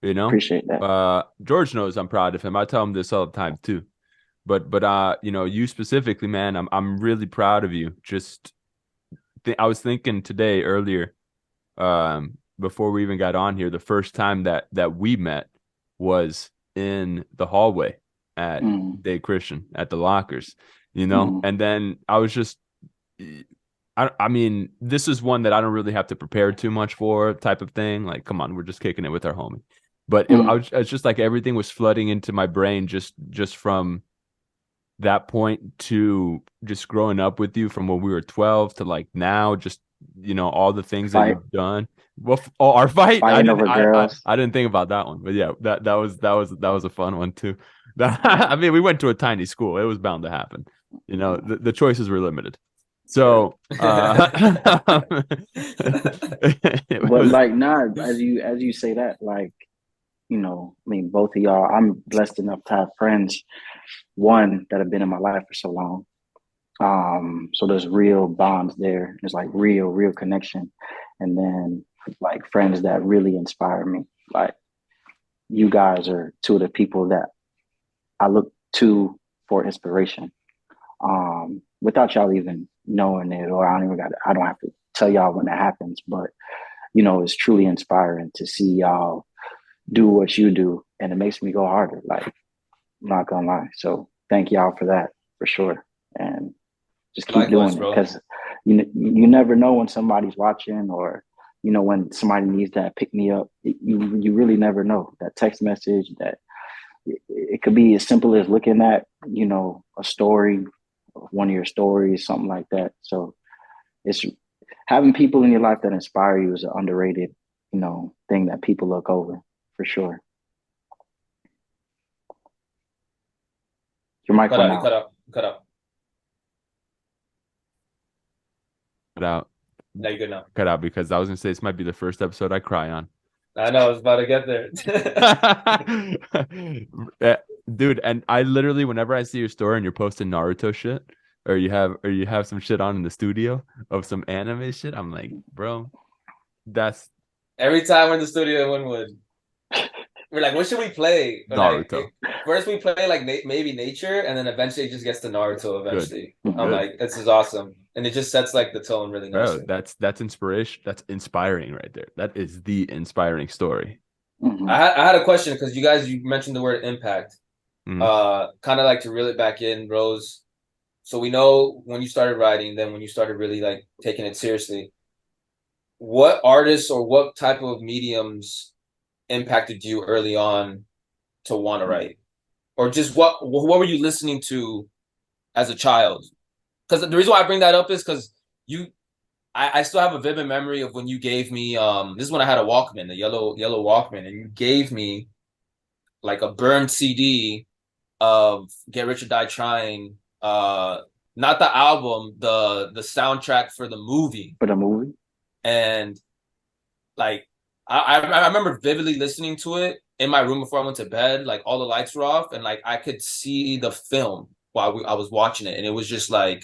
Appreciate that. George knows I'm proud of him. I tell him this all the time too. But you specifically, man, I'm really proud of you. Just I was thinking today earlier, before we even got on here, the first time that we met was in the hallway at Day Christian at the lockers, and then I was just, I mean, this is one that I don't really have to prepare too much for type of thing. Like, come on, we're just kicking it with our homie. But it's just like everything was flooding into my brain just from that point to just growing up with you from when we were 12 to like now, just all the things that you've done. Well, our fight, I didn't think about that one, but yeah, that was a fun one too. I mean, we went to a tiny school; it was bound to happen. The choices were limited. So, but like, nah, as you say that, like, I mean, both of y'all, I'm blessed enough to have friends, one, that have been in my life for so long. So there's real bonds there. There's like real connection. And then like friends that really inspire me. Like you guys are two of the people that I look to for inspiration. Without y'all even knowing it, or I don't have to tell y'all when that happens, but it's truly inspiring to see y'all do what you do, and it makes me go harder. Like, I'm not gonna lie. So thank y'all for that, for sure, and just keep doing it, because you never know when somebody's watching, or when somebody needs that pick me up. You really never know. That text message, that it could be as simple as looking at a story, one of your stories, something like that. So it's having people in your life that inspire you is an underrated thing that people look over, for sure. Your mic went out. Cut out. Cut out. No, you're good now. Cut out, because I was gonna say this might be the first episode I cry on. I know, I was about to get there. dude. And I literally, whenever I see your story and you're posting Naruto shit, or you have some shit on in the studio of some anime shit, I'm like, bro, that's Every time we're in the studio in Winwood, we're like, what should we play? We're like, Naruto. first we play like maybe nature, and then eventually it just gets to Naruto. Eventually, I'm Good. like, this is awesome, and it just sets like the tone really Bro, nicely. that's inspiration. That's inspiring right there. That is the inspiring story. Mhm. I had a question because you mentioned the word impact. Mhm. Kind of like to reel it back in, Rose. So we know when you started writing, then when you started really like taking it seriously. What artists or what type of mediums impacted you early on to want to write, or just what were you listening to as a child? Because the reason why I bring that up is because I still have a vivid memory of when you gave me this is when I had a Walkman, the yellow Walkman, and you gave me like a burned CD of Get Rich or Die Trying, not the album, the soundtrack for the movie. For the movie? And like I remember vividly listening to it in my room before I went to bed. Like all the lights were off, and like I could see the film while I was watching it, and it was just like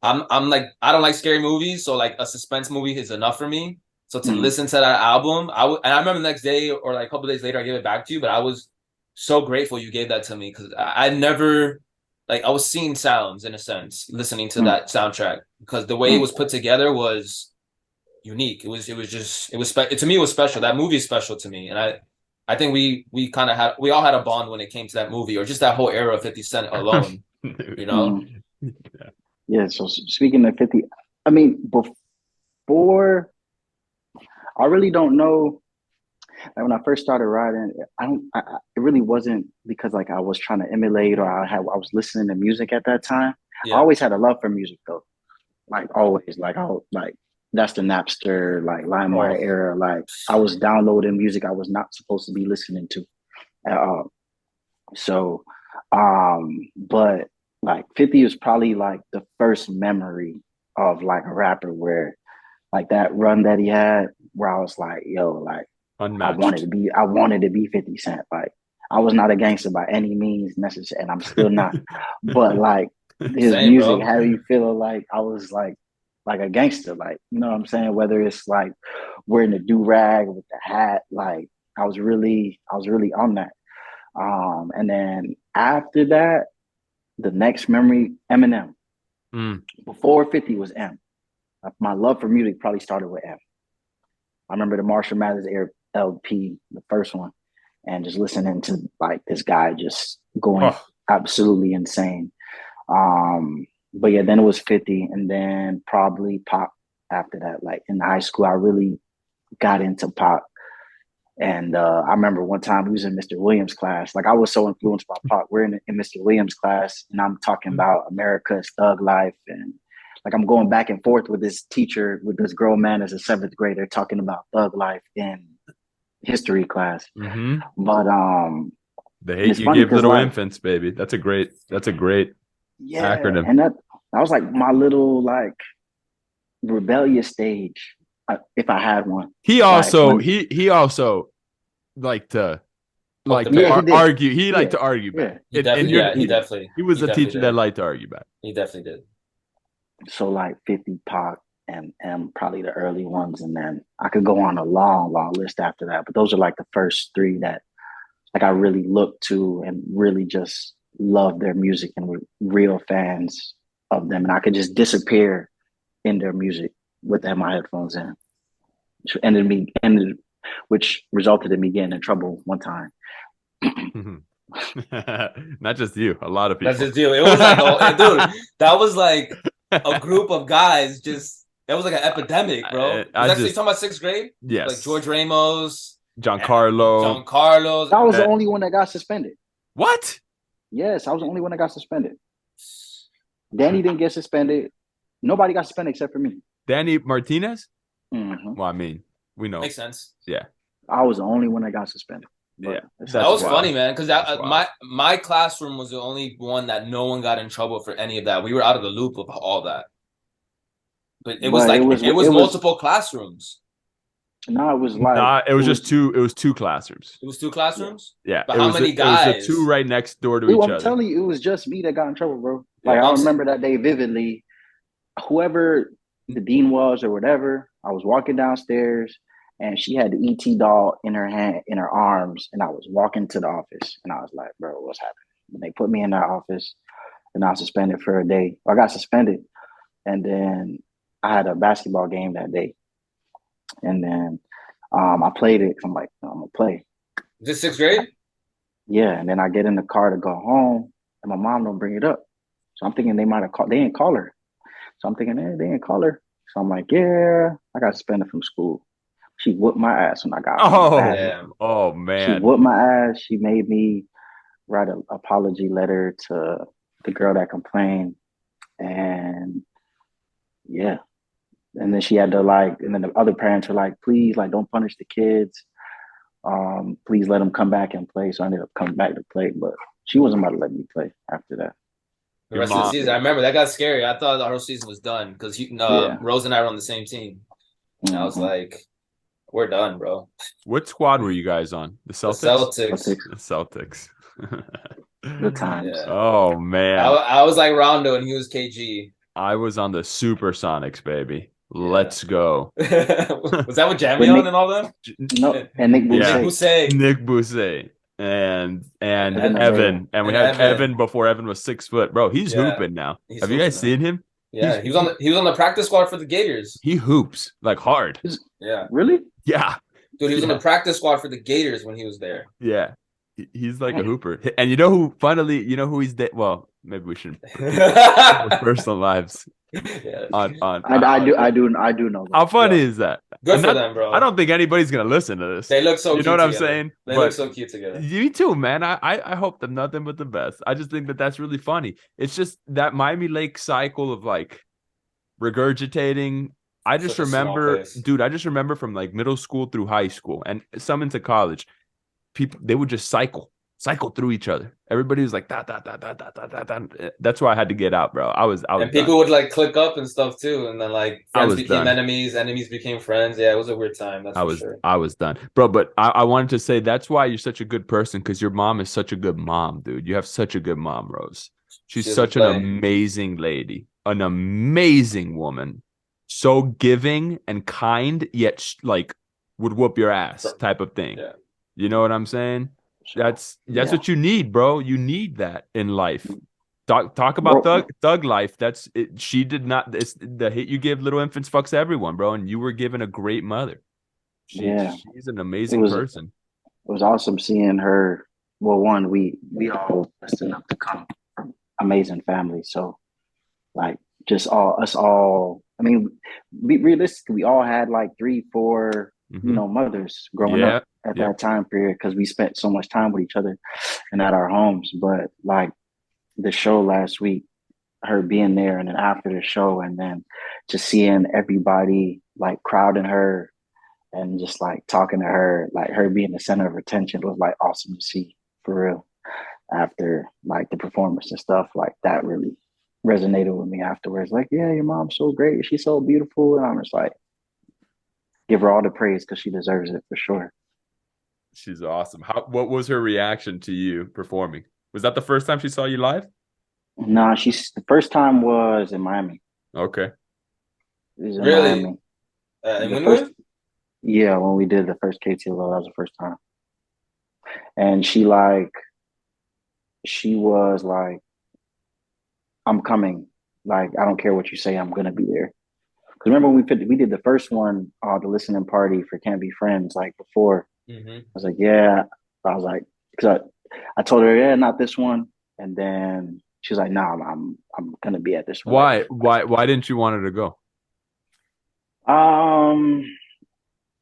I'm like I don't like scary movies, so like a suspense movie is enough for me. So to listen to that album, and I remember the next day or like a couple days later, I gave it back to you. But I was so grateful you gave that to me because I never like I was seeing sounds in a sense listening to that soundtrack because the way it was put together was unique. It was to me it was special. That movie is special to me, and I think we kind of we all had a bond when it came to that movie or just that whole era of 50 Cent alone. You know. Yeah, so speaking of 50, I mean, before, I really don't know. Like when I first started writing, it really wasn't because like I was trying to emulate or I was listening to music at that time. Yeah. I always had a love for music though, like always. Like that's the Napster, like LimeWire era. Like I was downloading music I was not supposed to be listening to at all. So, but like 50 was probably like the first memory of like a rapper where like that run that he had where I was like, yo, like Unmatched. I wanted to be 50 Cent. Like I was not a gangster by any means necessary, and I'm still not. But like his Same, music bro. had me feeling like I was like a gangster, like you know what I'm saying? Whether it's like wearing the do-rag with the hat, like I was really on that. And then after that, the next memory, Eminem. Before 50 was M. My love for music probably started with M. I remember the Marshall Mathers Air LP, the first one, and just listening to like this guy just going absolutely insane. But yeah, then it was 50, and then probably pop after that. Like in high school, I really got into pop. And I remember one time we was in Mr. Williams' class. Like I was so influenced by pop. We're in Mr. Williams' class, and I'm talking about America's thug life, and like I'm going back and forth with this teacher, with this grown man as a seventh grader, talking about thug life in history class. But the hate you give little infants, baby. That's a great acronym. And that was like my little like rebellious stage, if I had one. He also liked to argue. He liked to argue back. He definitely. He was a teacher that liked to argue back. He definitely did. So like 50 Pac and probably the early ones, and then I could go on a long list after that. But those are like the first three that like I really looked to and really just loved their music and were real fans of them. And I could just disappear in their music with my headphones in. Which resulted in me getting in trouble one time. Not just you, a lot of people. That's just you. It was like, dude, that was like a group of guys. That was like an epidemic, bro. You talking about sixth grade? Yes. Like George Ramos, Giancarlo. I was the only one that got suspended. What? Yes, I was the only one that got suspended. Danny didn't get suspended. Nobody got suspended except for me. Danny Martinez? Mm-hmm. Well, I mean, we know. Makes sense. Yeah. I was the only one that got suspended. Yeah. That was funny, man, because my classroom was the only one that no one got in trouble for any of that. We were out of the loop of all that. But it was multiple classrooms. No, it was like Nah, it was just two. It was two classrooms. It was 2 classrooms. Yeah, But it how was many It was the guys? two right next door to each I'm other. telling you, it was just me that got in trouble, bro. Yeah, Like I I'm saying- remember that day vividly. Whoever the dean was or whatever, I was walking downstairs and she had the ET doll in her hand, in her arms, and I was walking to the office and I was like, bro, what's happening? And they put me in that office and I was suspended for a day. I got suspended and then I had a basketball game that day. And then I played it. I'm like, no, I'm gonna play. Is this 6th grade? Yeah, and then I get in the car to go home, and my mom don't bring it up. So I'm thinking they might have called. They didn't call her. So I'm thinking, they didn't call her. So I'm like, yeah, I got suspended from school. She whooped my ass when I got home. Oh, Damn. oh She man. whooped my ass. She made me write an apology letter to the girl that complained, and yeah. And then she had to and then the other parents were like, please, don't punish the kids. Please let them come back and play. So I ended up coming back to play, but she wasn't about to let me play after that. The Your rest of the mom- season, I remember that got scary. I thought the whole season was done because Yeah. Rose and I were on the same team. And I was Mhm. like, we're done, bro. What squad were you guys on? The The Celtics. Celtics. The Celtics. Good times. Yeah. Oh man, I was like Rondo and he was KG. I was on the Supersonics, baby. Yeah. Let's go. Was that with Jamie With on Nick- and all them? No, and Nick Yeah. Boucher. Nick Boucher. Nick Boucher and Evan Evan, and we And had Evan. Evan before Evan was 6 foot, bro. He's Yeah. hooping now. He's Have you guys hooping seen him? Yeah, he was on the practice squad for the Gators. He hoops like hard. Yeah. Really? Yeah, Dude, he was on Yeah. the practice squad for the Gators when he was there. yeah. He's like a hooper. And you know who? Finally, you know who he's well, maybe we shouldn't put people's personal lives Yeah. on. I do know that. How funny Yeah. is that? Good And for that- them, bro. I don't think anybody's gonna listen to this. They look so You cute know what I'm together. saying? They But look so cute together. me too, man. I hope them nothing but the best. I just think that that's really funny. It's just that Miami Lake cycle of like regurgitating. I just Such a small remember, place. dude. I just remember from like middle school through high school and some into college. People they would just cycle through each other. Everybody was like that. That's why I had to get out, bro. I was And people would like click up and stuff too, and then like I friends was became done. enemies became friends. Yeah, it was a weird time. That's for sure. I was done, bro. But I wanted to say that's why you're such a good person because your mom is such a good mom, dude. You have such a good mom, Rose. She's She such an doesn't play. amazing lady, an amazing woman, so giving and kind, yet like would whoop your ass type of thing. Yeah. You know what I'm saying? That's Yeah. what you need, bro. You need that in life. Talk about Bro. thug life. That's it. She did not. It's the hate you give little infants fucks everyone, bro. And you were given a great mother. Yeah. She's an amazing was- person. It was awesome seeing her. Well, one, we all listened up to come from amazing families. So, like, just us all. I mean, realistically, we all had like 3, 4, Mhm. mothers growing Yeah, up at yeah. that time period because we spent so much time with each other and at our homes. But like the show last week, her being there, and then after the show, and then just seeing everybody like crowding her and just like talking to her, like her being the center of attention was like awesome to see for real. After like the performance and stuff, like that really resonated with me afterwards. Like, yeah, your mom's so great. She's so beautiful. And I'm just like, give her all the praise because she deserves it for sure. She's awesome. What was her reaction to you performing? Was that the first time she saw you live? No, the first time was in Miami. Okay. It was in Really? Miami. And The when first- Yeah, when we did the first KTLO, that was the first time. And she was like, I'm coming. Like, I don't care what you say, I'm gonna be there. Because remember when we did the first one, the listening party for Can't Be Friends, like before. Mhm. I was like, yeah. I was like, because I told her, yeah, not this one. And then she was like, no, I'm gonna be at this one. Why didn't you want her to go?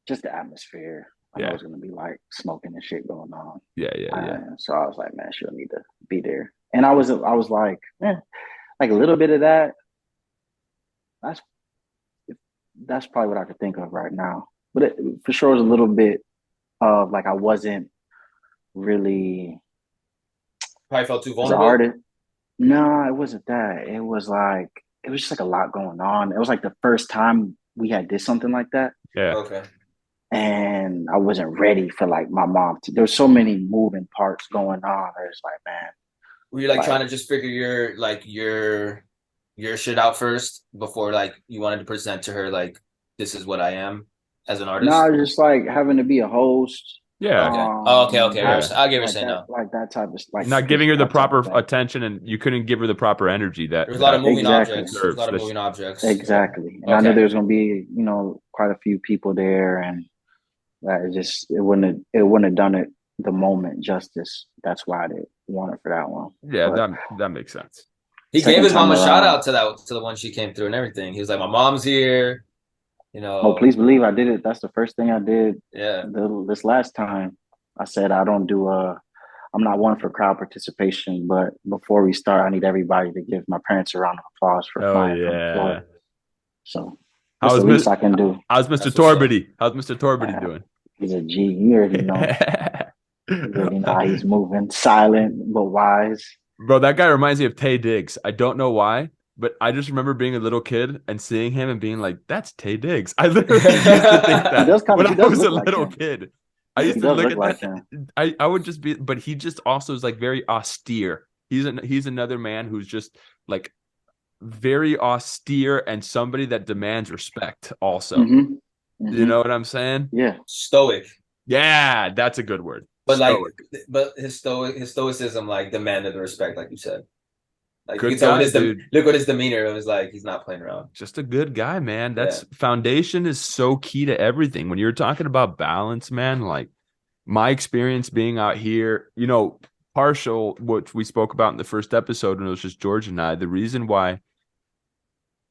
Just the atmosphere. I know Yeah. it's gonna be like smoking and shit going on. Yeah. So I was like, man, she'll need to be there. And I was like, like a little bit of that. That's probably what I could think of right now. But it for sure was a little bit of like I wasn't really Probably felt too as an vulnerable. artist. No, it wasn't that. It was just like a lot going on. It was like the first time we had did something like that. Yeah. Okay. and I wasn't ready for like my mom to. There's so many moving parts going on. It's like, man, Were you like like trying to just figure your shit out first before like you wanted to present to her like this is what I am as an artist? no, just like having to be a host. Yeah. Okay. Oh, okay. And Okay. Yeah. I get what you're like saying that, now. like that type of like Not giving her the that type proper of thing. attention, and you couldn't give her the proper energy that There's a lot of moving Exactly. objects. There's a deserves. lot of moving objects. Exactly. And I knew Okay. there was gonna be, quite a few people there, and that it wouldn't have done it the moment justice. That's why I didn't want it for that one. Yeah, But that makes sense. He gave second his mom time a shout around, out to the one she came through and everything. He was like, "My mom's here." oh, please believe I did it. That's the first thing I did Yeah. this last time. I said I don't do I'm not one for crowd participation, but before we start, I need everybody to give my parents a round of applause for Oh flying from yeah. Florida. So that's How's the least I can do. How's Mr. That's what's up. Torbity? How's Mr. Torbity doing? He's a G. You already know. You already know how he's moving. Silent but wise. Bro, that guy reminds me of Tay Diggs. I don't know why, but I just remember being a little kid and seeing him and being like, "That's Tay Diggs." I literally used to think that when He I does was a look like little him. kid. I He used to does look look at like that. him. I would just be, but he just also is like very austere. He's another man who's just like very austere and somebody that demands respect. Also, Mm-hmm. you Mm-hmm. know what I'm saying? Yeah. Stoic. Yeah, that's a good word. But like, Stoic. but his stoicism like demanded the respect, like you said. Like Good you can tell guy, with dude. look what his demeanor. It was like he's not playing around. Just a good guy, man. That's Yeah. foundation is so key to everything. When you're talking about balance, man, like my experience being out here, partial, what we spoke about in the first episode when it was just George and I, the reason why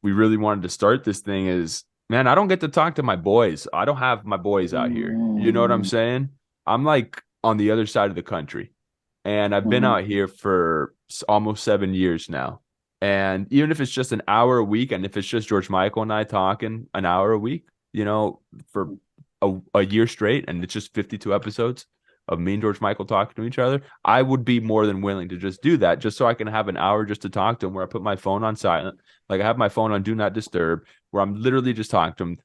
we really wanted to start this thing is, man, I don't get to talk to my boys. I don't have my boys out here. You know what I'm saying? I'm like on the other side of the country. And I've been out here for almost 7 years now. And even if it's just an hour a week, and if it's just George Michael and I talking an hour a week, for a year straight, and it's just 52 episodes of me and George Michael talking to each other, I would be more than willing to just do that, just so I can have an hour just to talk to him, where I put my phone on silent. Like I have my phone on do not disturb, where I'm literally just talking to him,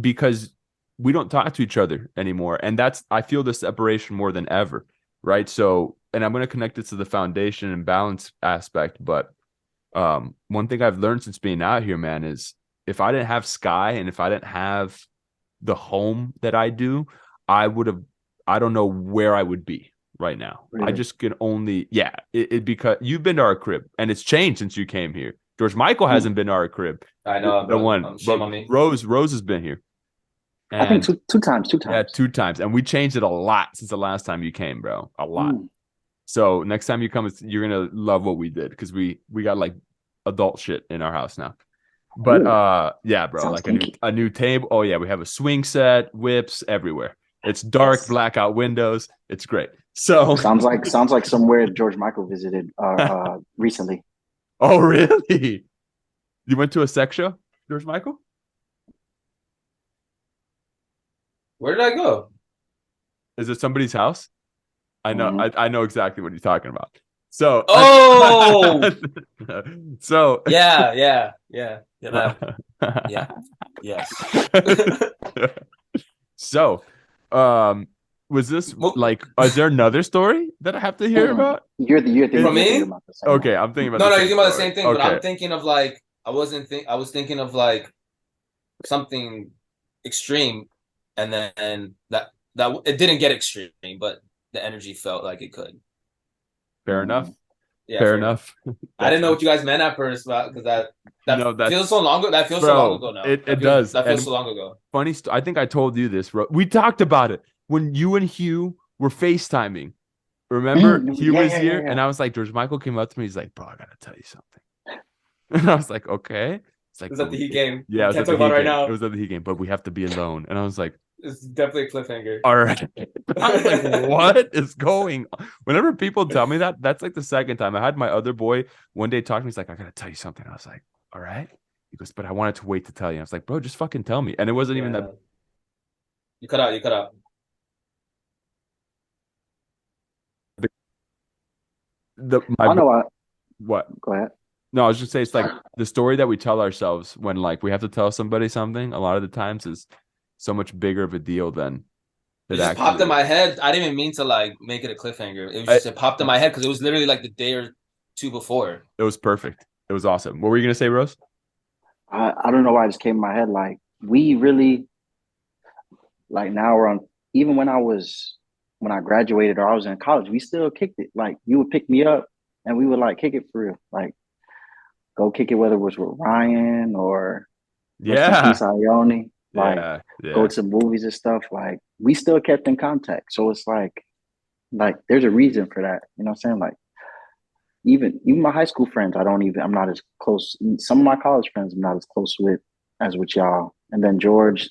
because we don't talk to each other anymore. And I feel the separation more than ever. Right. So, and I'm going to connect it to the foundation and balance aspect. But one thing I've learned since being out here, man, is if I didn't have Sky and if I didn't have the home that I do, I don't know where I would be right now. Really? I just can only, because you've been to our crib and it's changed since you came here. George Michael hasn't been to our crib. I know The one, shame but on me. Rose has been here. I think two times. Yeah, 2 times. And we changed it a lot since the last time you came, bro. A lot. So next time you come, you're going to love what we did, because we got like adult shit in our house now. But yeah, bro, Sounds like a new table. Oh yeah, we have a swing set, whips everywhere. It's dark, blackout windows. It's great. So sounds like somewhere George Michael visited recently. Oh, really? You went to a sex show, George Michael? Where did I go? Is it somebody's house? I know. Mhm. I know exactly what you're talking about. So. Oh. So. Yeah. Yes. So, was this like? Is there another story that I have to hear about? You're thinking about the same Okay, one. I'm thinking about. No, the you're same thinking about the story. same thing, Okay. but I'm thinking of like I was thinking of like something extreme, and then that it didn't get extreme, but the energy felt like it could. Fair enough. Yeah, fair enough. I didn't know what you guys meant at first, because that feels so long ago. That feels so long ago now. It does. That feels so long ago. Funny. I think I told you this. We talked about it when you and Hugh were FaceTiming. Remember, Hugh was here, and I was like, George Michael came up to me. He's like, bro, I gotta tell you something. And I was like, okay. It's like, it was at the Heat game. Yeah, can't talk about it right now. It was at the Heat game, but we have to be alone. And I was like, it's definitely a cliffhanger. All right. I was like, what is going on? Whenever people tell me that, that's like the second time. I had my other boy one day talk to me. He's like, I gotta tell you something. I was like, all right. He goes, but I wanted to wait to tell you. I was like, bro, just fucking tell me. And it wasn't even that. You cut out. I know what? Go ahead. No, I was just saying, it's like the story that we tell ourselves when like we have to tell somebody something a lot of the times is so much bigger of a deal than It it just actually popped in is. my head. I didn't even mean to like make it a cliffhanger. It was I- just it popped in my head because it was literally like the day or two before. It was perfect. It was awesome. What were you gonna say, Rose? I don't know why it just came in my head. Like we really like now we're on. Even when I graduated or I was in college, we still kicked it. Like you would pick me up and we would like kick it for real. Like go kick it, whether it was with Ryan or rest in Yeah, peace, Ione. Like yeah, go yeah. to movies and stuff. Like we still kept in contact. So it's like there's a reason for that. You know what I'm saying? Like even my high school friends, I'm not as close. Some of my college friends I'm not as close with as with y'all. And then George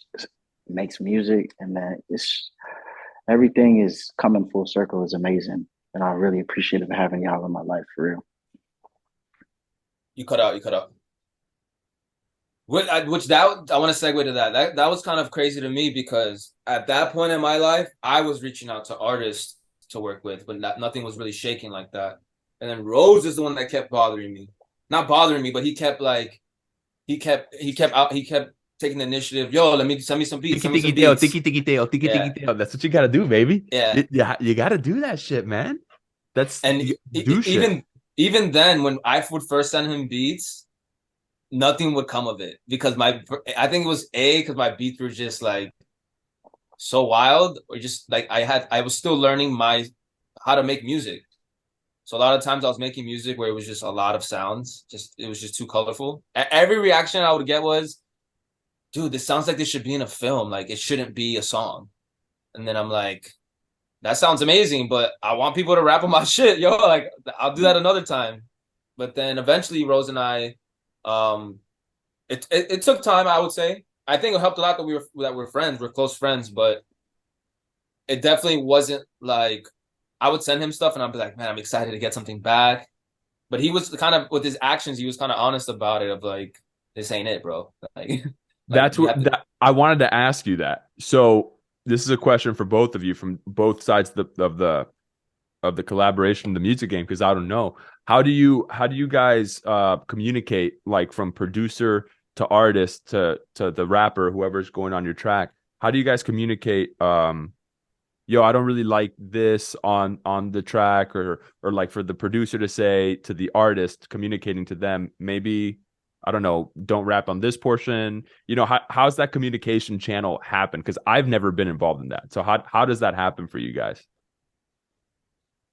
makes music, and then it's everything is coming full circle. Is amazing, and I really appreciate having y'all in my life for real. You cut out. You cut out. Which that I want to segue to that. That was kind of crazy to me because at that point in my life, I was reaching out to artists to work with, but nothing was really shaking like that. And then Rose is the one that kept bothering me. Not bothering me, but he kept taking the initiative. Yo, let me send me some beats. Tiki Send me tiki some tail, beats. tiki tiki tail, tiki tiki Yeah, tail. That's what you gotta do, baby. yeah. You gotta do that shit, man. That's And you do shit. even then, when I would first send him beats, nothing would come of it because I think it was because my beats were just like so wild, or just like I was still learning my how to make music. So a lot of times I was making music where it was just a lot of sounds. Just it was just too colorful. Every reaction I would get was, "Dude, this sounds like this should be in a film. Like it shouldn't be a song." And then I'm like, "That sounds amazing, but I want people to rap on my shit, yo. Like I'll do that another time." But then eventually Rose and I, um, it took time. I would say. I think it helped a lot that we're friends. We're close friends, but it definitely wasn't like I would send him stuff and I'd be like, man, I'm excited to get something back. But he was kind of with his actions, he was kind of honest about it of like, this ain't it, bro. Like, like That's you what have to. I wanted to ask you that. So this is a question for both of you from both sides of the collaboration, the music game, because I don't know. How do you guys communicate like from producer to artist to the rapper, whoever's going on your track? How do you guys communicate yo, I don't really like this on the track, or like for the producer to say to the artist communicating to them, maybe I don't know, don't rap on this portion. You know, how's that communication channel happen? Because I've never been involved in that. So how does that happen for you guys?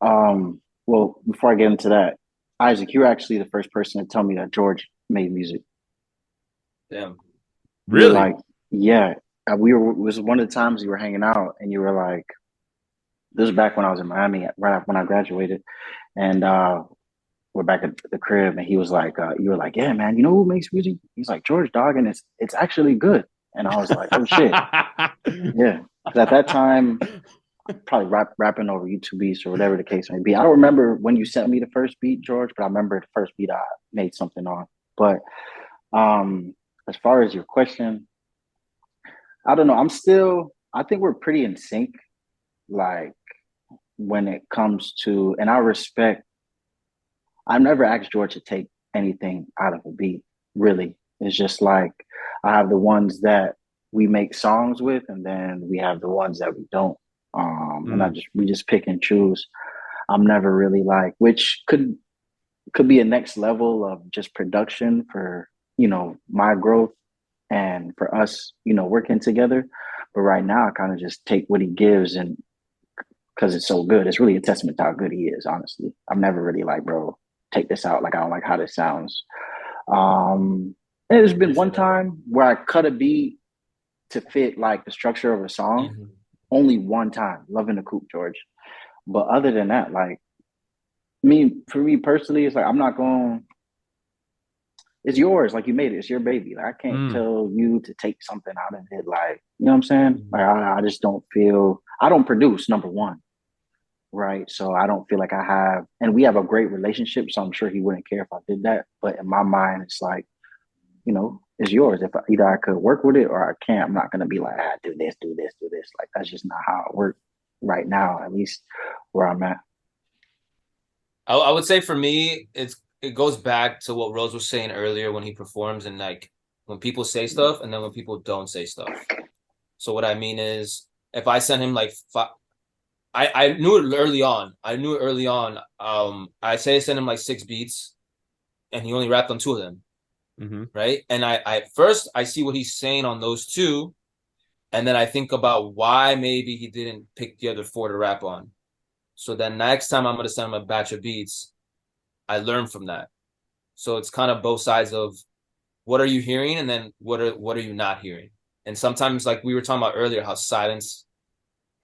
Well, before I get into that, Isaac, you were actually the first person to tell me that George made music. Damn. You were Really? like, yeah, it was one of the times you were hanging out and you were like, this was back when I was in Miami, right after when I graduated. And we're back at the crib and he was like, you were like, yeah, man, you know who makes music? He's like, George, dog, and it's actually good. And I was like, oh shit. Yeah. Because at that time, probably rapping over YouTube beats or whatever the case may be. I don't remember when you sent me the first beat, George, but I remember the first beat I made something on. But as far as your question, I don't know. I think we're pretty in sync, like when it comes to, and I've never asked George to take anything out of a beat, really. It's just like I have the ones that we make songs with, and then we have the ones that we don't. And Mm, we just pick and choose. I'm never really like, which could be a next level of just production for, my growth and for us, working together. But right now I kind of just take what he gives, and because it's so good, it's really a testament to how good he is, honestly. I'm never really like, bro, take this out. Like I don't like how this sounds. And there's been one Appreciate that, bro. time where I cut a beat to fit like the structure of a song. Mhm. Only one time, loving the coop, George. But other than that, like me, for me personally, it's like I'm not going. It's yours, like you made it. It's your baby. Like I can't mm. tell you to take something out of it. Like you know what I'm saying? Mhm. Like I just don't feel. I don't produce number one, right? So I don't feel like I have. And we have a great relationship, so I'm sure he wouldn't care if I did that. But in my mind, it's like it's yours. If either I could work with it or I can't, I'm not gonna be like, do this, do this, do this. Like that's just not how it works right now, at least where I'm at. I would say for me, it goes back to what Rose was saying earlier when he performs and like when people say stuff and then when people don't say stuff. So what I mean is, if I send him like I knew it early on. I say I sent him like 6 beats, and he only rapped on 2 of them, right? And I first I see what he's saying on those 2, and then I think about why maybe he didn't pick the other 4 to rap on. So then next time I'm gonna send him a batch of beats, I learn from that. So it's kind of both sides of what are you hearing, and then what are you not hearing. And sometimes, like we were talking about earlier, how silence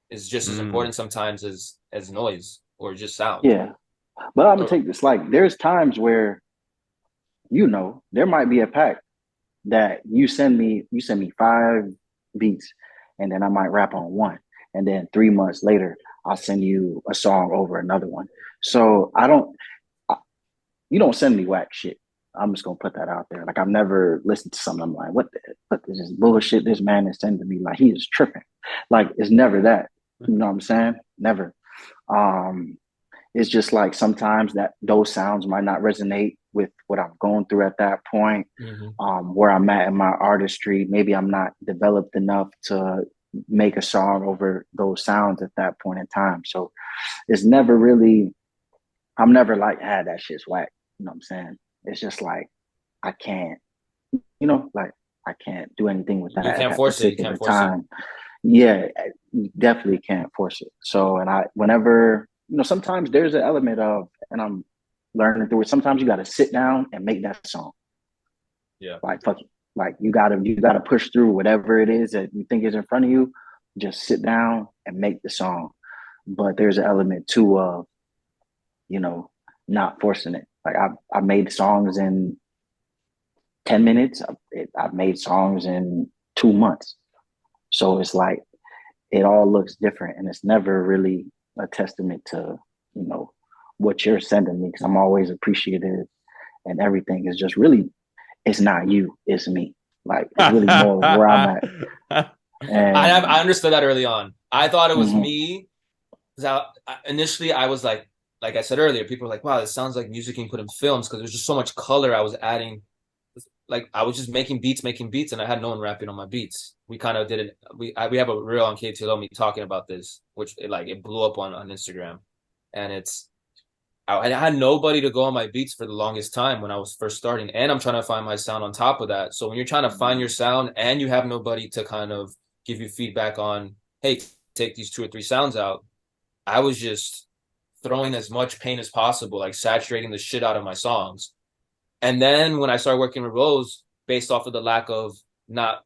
is just as important sometimes as noise or just sound. Yeah. But I'm gonna take this, like, there's times where, there might be a pack that you send me 5 beats, and then I might rap on 1. And then 3 months later, I'll send you a song over another one. So you don't send me whack shit. I'm just gonna put that out there. Like, I've never listened to something. I'm like, what is this bullshit this man is sending me? Like, he is tripping. Like, it's never that. You know what I'm saying? Never. It's just like sometimes that those sounds might not resonate with what I'm going through at that point, where I'm at in my artistry. Maybe I'm not developed enough to make a song over those sounds at that point in time. So it's never really, I'm never like, that shit's whack. You know what I'm saying? It's just like, I can't, like, I can't do anything with that. You can't force it. You can't force it. Yeah, you definitely can't force it. So, and whenever, sometimes there's an element of, and I'm learning through it, sometimes you got to sit down and make that song. Yeah. Like, fuck it. Like, you gotta push through whatever it is that you think is in front of you. Just sit down and make the song. But there's an element too of, not forcing it. Like, I made songs in 10 minutes. I've made songs in 2 months. So it's like, it all looks different, and it's never really a testament to, what you're sending me, because I'm always appreciative, and everything is just really, it's not you, it's me. Like, it's really more where I'm at. And I understood that early on. I thought it was me. Initially, I was like I said earlier, people were like, wow, this sounds like music you can put in films, because there's just so much color I was adding. Like, I was just making beats, and I had no one rapping on my beats. We kind of did it. We have a reel on KTLO me talking about this, which it blew up on Instagram, and I had nobody to go on my beats for the longest time when I was first starting, and I'm trying to find my sound on top of that. So when you're trying to find your sound and you have nobody to kind of give you feedback on, hey, take these 2 or 3 sounds out, I was just throwing as much pain as possible, like saturating the shit out of my songs. And then when I started working with Rose, based off of the lack of not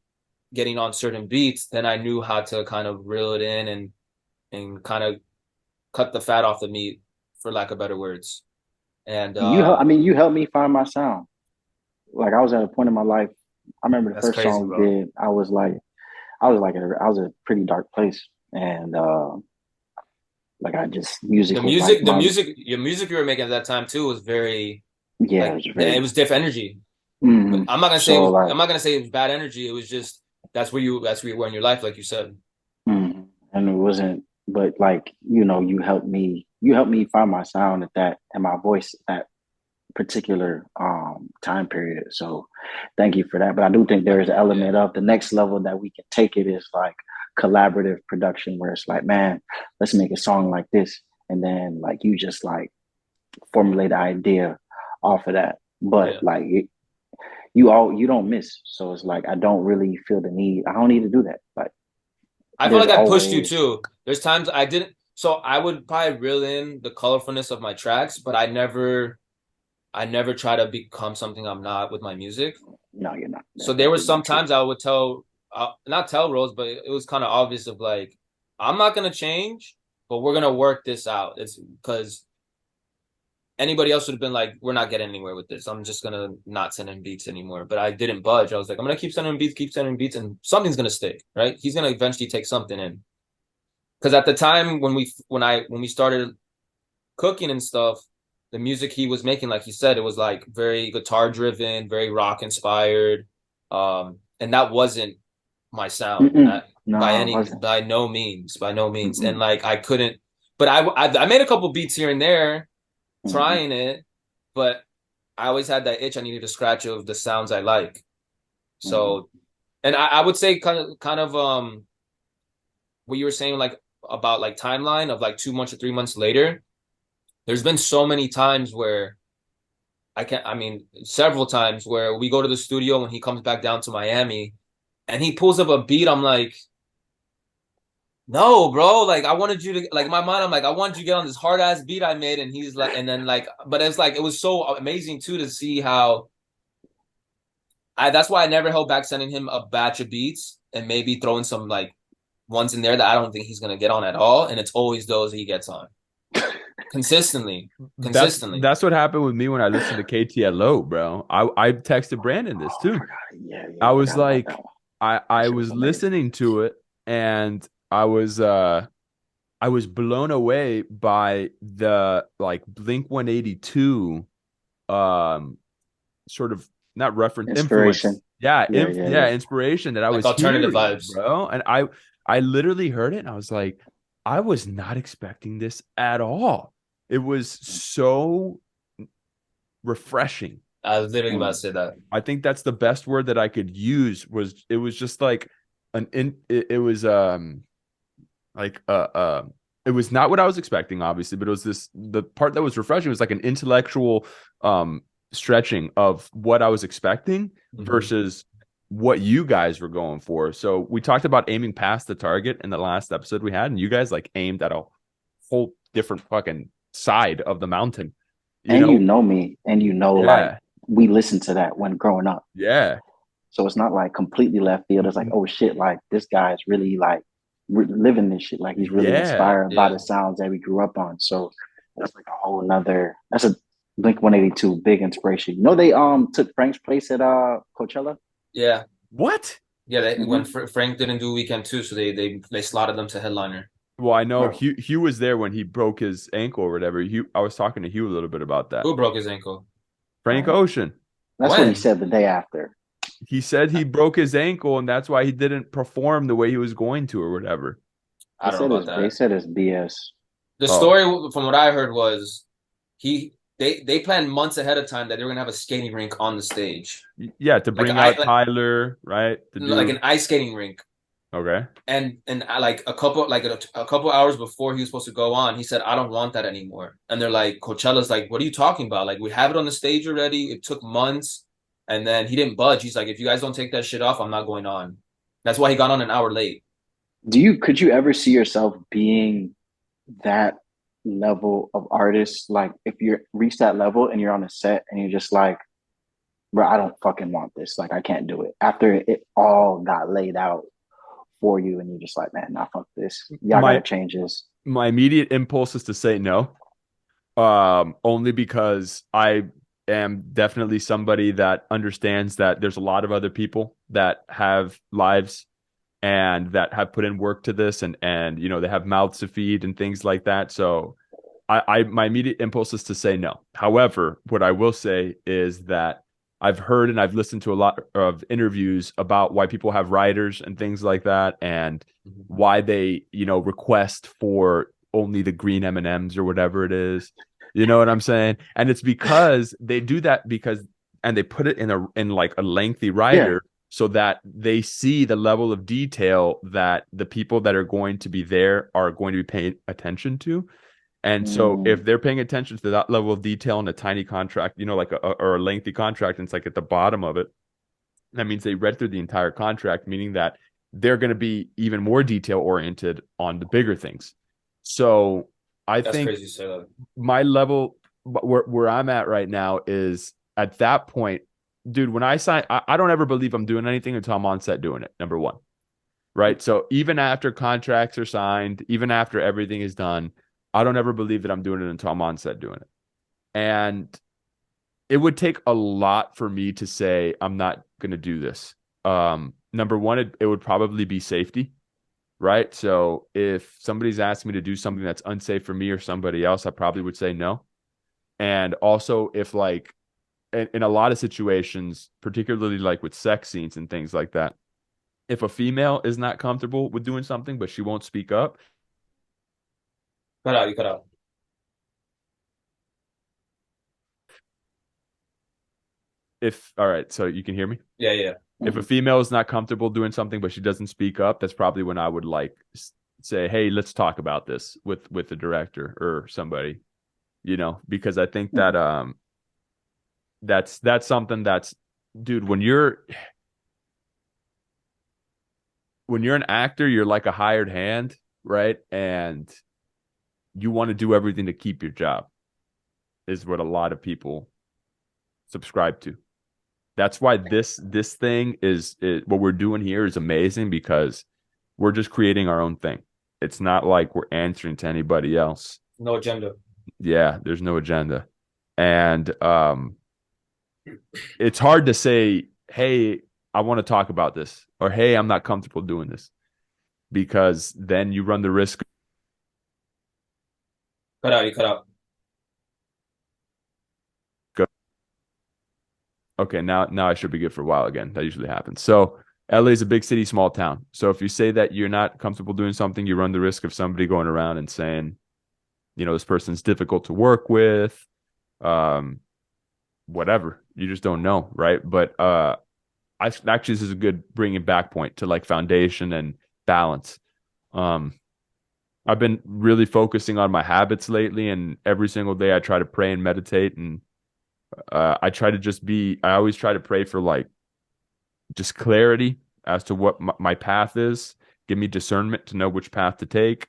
getting on certain beats, then I knew how to kind of reel it in and kind of cut the fat off the meat, for lack of better words. And you helped me find my sound. Like, I was at a point in my life. I remember the first crazy, song we bro. did. I was in a pretty dark place, and like, I just your music you were making at that time too was very, it was different energy. Mm-hmm. I'm not gonna say I'm not gonna say it was bad energy. It was just that's where you were in your life, like you said. Mm-hmm. And it wasn't, but like, you helped me find my sound and my voice at that particular time period. So thank you for that. But I do think there is an element of the next level that we can take it is like collaborative production, where it's like, man, let's make a song like this, and then like you just like formulate an idea off of that. But like you don't miss. So it's like, I don't really feel the need. I don't need to do that. Like, I feel like I pushed you too. There's times I didn't. So I would probably reel in the colorfulness of my tracks, but I never try to become something I'm not with my music. No, you're not. So there was sometimes I would not tell Rose, but it was kind of obvious of like, I'm not going to change, but we're going to work this out. It's because anybody else would have been like, we're not getting anywhere with this. I'm just going to not send in beats anymore. But I didn't budge. I was like, I'm going to keep sending beats, and something's going to stick, right? He's going to eventually take something in. Because at the time when we started cooking and stuff, the music he was making, like he said, it was like very guitar driven, very rock inspired. And that wasn't my sound by no means. Mm-mm. And like, I couldn't, but I made a couple beats here and there trying it, but I always had that itch I needed to scratch of the sounds I like. So, and I would say kind of what you were saying, like about like timeline of like 2 months or 3 months later, there's been so many times where several times where we go to the studio when he comes back down to Miami and he pulls up a beat. I'm like, no, bro. Like, I wanted you to, like, in my mind, I'm like, I wanted you to get on this hard ass beat I made. And he's like, and then, like, but it's like, it was so amazing, too, to see how that's why I never held back sending him a batch of beats and maybe throwing some, like, ones in there that I don't think he's going to get on at all. And it's always those he gets on consistently. That's what happened with me when I listened to KTLO, bro. I texted Brandon this too. I was like, I was listening to it and I was blown away by the like Blink 182 sort of not reference inspiration. Influence. Inspiration that I like was alternative hearing, vibes, bro. And I literally heard it and I was like, I was not expecting this at all. It was so refreshing. I was literally about to say that. I think that's the best word that I could use. It was just like it was it was not what I was expecting, obviously, but it was the part that was refreshing was like an intellectual stretching of what I was expecting versus what you guys were going for. So we talked about aiming past the target in the last episode we had, and you guys like aimed at a whole different fucking side of the mountain. You know me, and like we listened to that when growing up. Yeah. So it's not like completely left field. It's like, oh shit, like this guy's really like living this shit. Like he's really inspired by the sounds that we grew up on. So that's like a whole nother. That's a Blink 182 big inspiration. You know, they took Frank's place at Coachella. Yeah. What? Yeah, when Frank didn't do Weekend 2, so they slotted them to headliner. Well, I know Hugh was there when he broke his ankle or whatever. I was talking to Hugh a little bit about that. Who broke his ankle? Frank Ocean. That's what he said the day after. He said he broke his ankle and that's why he didn't perform the way he was going to or whatever. I don't know about that. They said it's BS. The story from what I heard was they planned months ahead of time that they were gonna have a skating rink on the stage. Yeah, to bring out Tyler, right? Like an ice skating rink. Okay. And like a couple hours before he was supposed to go on, he said, "I don't want that anymore." And they're like, Coachella's like, "What are you talking about? Like, we have it on the stage already. It took months." And then he didn't budge. He's like, "If you guys don't take that shit off, I'm not going on." That's why he got on an hour late. Could you ever see yourself being that level of artist? Like if you reach that level and you're on a set and you're just like, bro, I don't fucking want this. Like I can't do it. After it all got laid out for you and you're just like, man, nah, fuck this. Y'all gotta change this. My immediate impulse is to say no. Only because I am definitely somebody that understands that there's a lot of other people that have lives and that have put in work to this and they have mouths to feed and things like that. So my immediate impulse is to say no. However, what I will say is that I've heard and I've listened to a lot of interviews about why people have writers and things like that and why they, request for only the green M&Ms or whatever it is. You know what I'm saying? And it's because they do that and they put it in like a lengthy writer so that they see the level of detail that the people that are going to be there are going to be paying attention to. And so if they're paying attention to that level of detail in a tiny contract, like or a lengthy contract, and it's like at the bottom of it, that means they read through the entire contract, meaning that they're going to be even more detail oriented on the bigger things. So I think crazy to say that. My level where I'm at right now is at that point, dude, when I sign, I don't ever believe I'm doing anything until I'm on set doing it. Number one, right? So even after contracts are signed, even after everything is done, I don't ever believe that I'm doing it until I'm on set doing it. And it would take a lot for me to say, I'm not going to do this. Number one, it would probably be safety, right? So if somebody's asking me to do something that's unsafe for me or somebody else, I probably would say no. And also if like, in a lot of situations, particularly like with sex scenes and things like that, if a female is not comfortable with doing something, but she won't speak up. You cut out. All right, so you can hear me? Yeah. If a female is not comfortable doing something, but she doesn't speak up, that's probably when I would like say, hey, let's talk about this with the director or somebody, because I think that that's something that's, dude, when you're an actor, you're like a hired hand, right? And you want to do everything to keep your job, is what a lot of people subscribe to. That's why this thing is what we're doing here is amazing, because we're just creating our own thing. It's not like we're answering to anybody else. No agenda. Yeah, there's no agenda. And it's hard to say, hey, I want to talk about this, or hey, I'm not comfortable doing this, because then you run the risk. You cut out. Okay, now I should be good for a while again. That usually happens. So LA is a big city, small town. So if you say that you're not comfortable doing something, you run the risk of somebody going around and saying, this person's difficult to work with, whatever. You just don't know, right? But actually, this is a good bringing back point to like foundation and balance. I've been really focusing on my habits lately, and every single day I try to pray and meditate, and I always try to pray for like just clarity as to what my path is. Give me discernment to know which path to take.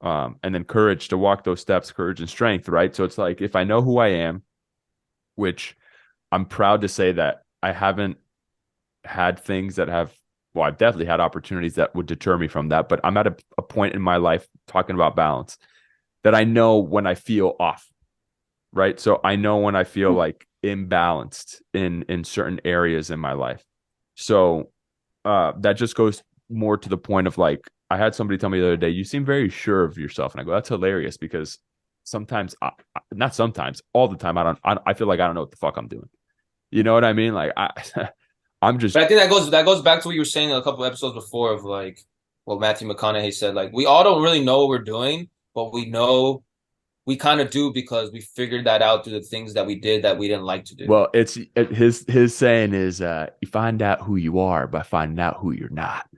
And then courage to walk those steps, courage and strength, right? So it's like, if I know who I am, which I'm proud to say that I haven't had things that have, well, I've definitely had opportunities that would deter me from that, but I'm at a point in my life, talking about balance, that I know when I feel off, right? So I know when I feel like imbalanced in certain areas in my life. So that just goes more to the point of like, I had somebody tell me the other day, you seem very sure of yourself. And I go, that's hilarious, because sometimes, not sometimes, all the time, I feel like I don't know what the fuck I'm doing. You know what I mean? Like I'm just. But I think that goes back to what you were saying a couple episodes before of like what Matthew McConaughey said. Like, we all don't really know what we're doing, but we know we kind of do, because we figured that out through the things that we did that we didn't like to do. Well, it's his saying is, you find out who you are by finding out who you're not.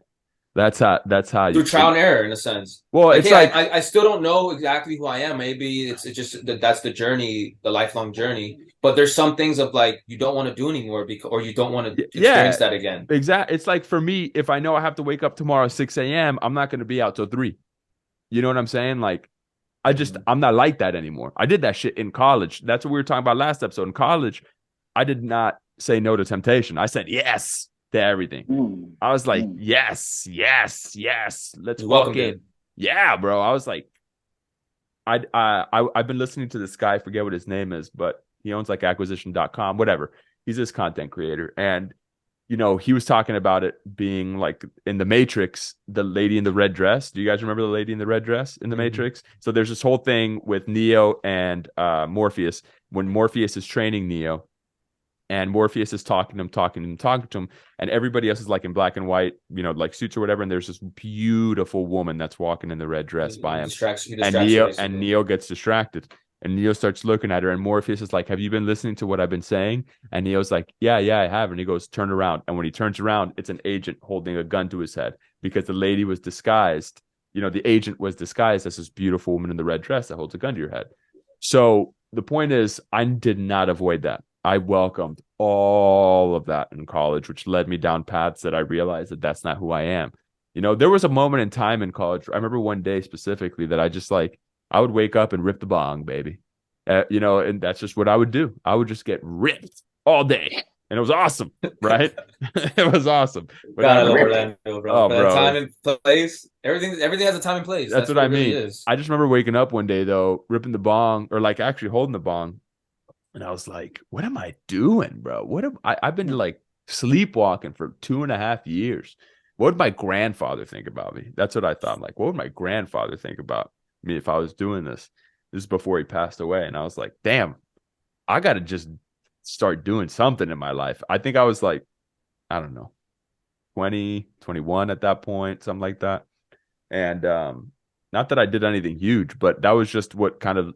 That's how through trial and error, in a sense. Well, like, it's hey, like I still don't know exactly who I am. Maybe it's just that's the journey, the lifelong journey. But there's some things of like you don't want to do anymore, because or you don't want to experience that again. Exactly. It's like, for me, if I know I have to wake up tomorrow at 6 a.m., I'm not going to be out till 3. You know what I'm saying? Like, I'm not like that anymore. I did that shit in college. That's what we were talking about last episode. In college, I did not say no to temptation. I said yes to everything. I was like, yes. Let's walk in. Yeah, bro. I was like, I've been listening to this guy, I forget what his name is, but he owns like acquisition.com, whatever. He's this content creator. And, he was talking about it being like in the Matrix, the lady in the red dress. Do you guys remember the lady in the red dress in the Matrix? So there's this whole thing with Neo and Morpheus, when Morpheus is training Neo, and Morpheus is talking to him, and everybody else is like in black and white, like suits or whatever. And there's this beautiful woman that's walking in the red dress by him, and Neo gets distracted, and Neo starts looking at her, and Morpheus is like, have you been listening to what I've been saying? And Neo's like, yeah, I have. And he goes, turn around. And when he turns around, it's an agent holding a gun to his head, because the lady was disguised. The agent was disguised as this beautiful woman in the red dress that holds a gun to your head. So the point is, I did not avoid that. I welcomed all of that in college, which led me down paths that I realized that that's not who I am. There was a moment in time in college. I remember one day specifically that I just like, I would wake up and rip the bong, baby. And that's just what I would do. I would just get ripped all day. And it was awesome, right? It was awesome. But I love Orlando, bro. Oh, bro. Time and place. Everything has a time and place. That's what I mean. Really is. I just remember waking up one day, though, ripping the bong, or like actually holding the bong. And I was like, what am I doing, bro? I've been like sleepwalking for 2.5 years. What would my grandfather think about me? That's what I thought. I'm like, what would my grandfather think about me if I was doing this? This is before he passed away. And I was like, damn, I got to just start doing something in my life. I think I was like, I don't know, 20, 21 at that point, something like that. And not that I did anything huge, but that was just what kind of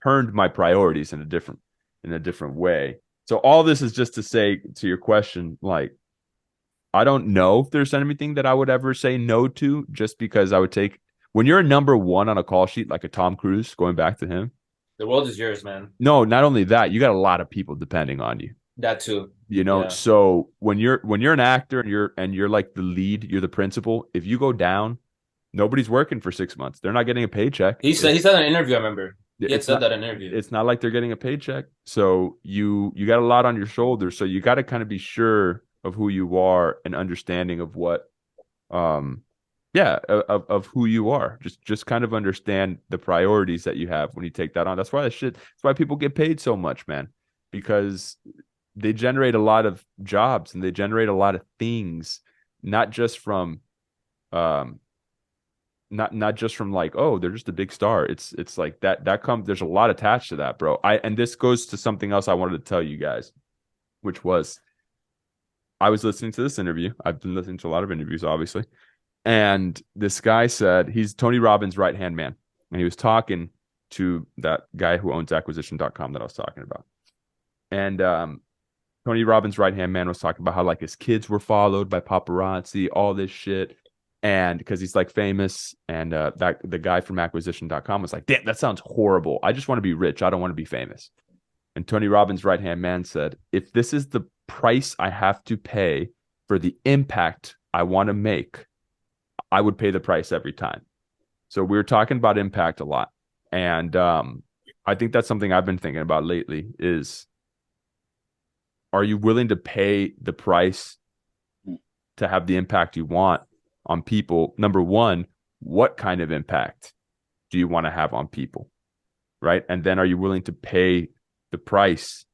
turned my priorities in a different way. So all this is just to say, to your question, like, I don't know if there's anything that I would ever say no to, just because I would take when you're a number one on a call sheet, like a Tom Cruise, going back to him. The world is yours, man. No, not only that, you got a lot of people depending on you. That too. You know, Yeah. so when you're an actor and you're like the lead, you're the principal. If you go down, nobody's working for 6 months. They're not getting a paycheck. He said in an interview, I remember. He had said not, that in an interview. It's not like they're getting a paycheck. So you got a lot on your shoulders. So you got to kind of be sure of who you are and understanding of what of who you are. Just kind of understand the priorities that you have when you take that on. That's why people get paid so much, man, because they generate a lot of jobs and they generate a lot of things, not just from not just from like, oh, they're just a big star. It's like that comes, there's a lot attached to that, bro. And this goes to something else I wanted to tell you guys, which was I was listening to this interview. I've been listening to a lot of interviews, obviously. And this guy said he's Tony Robbins' right-hand man. And he was talking to that guy who owns acquisition.com that I was talking about. And Tony Robbins' right-hand man was talking about how like his kids were followed by paparazzi, all this shit. And because he's like famous, and that the guy from acquisition.com was like, damn, that sounds horrible. I just want to be rich. I don't want to be famous. And Tony Robbins' right-hand man said, if this is the price I have to pay for the impact I want to make, I would pay the price every time. So we were talking about impact a lot. And I think that's something I've been thinking about lately is, are you willing to pay the price to have the impact you want on people? Number one, what kind of impact do you want to have on people? Right. And then are you willing to pay the price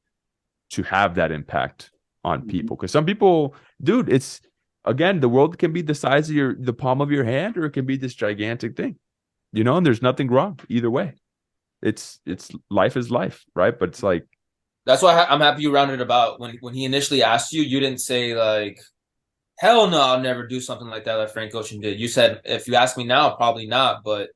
to have that impact on people? Because some people, dude, it's, again, the world can be the size of the palm of your hand, or it can be this gigantic thing, you know, and there's nothing wrong either way. It's life is life, right? But it's like, that's why I'm happy you rounded about when he initially asked you, you didn't say like, hell no, I'll never do something like that like Frank Ocean did. You said, if you ask me now, probably not. But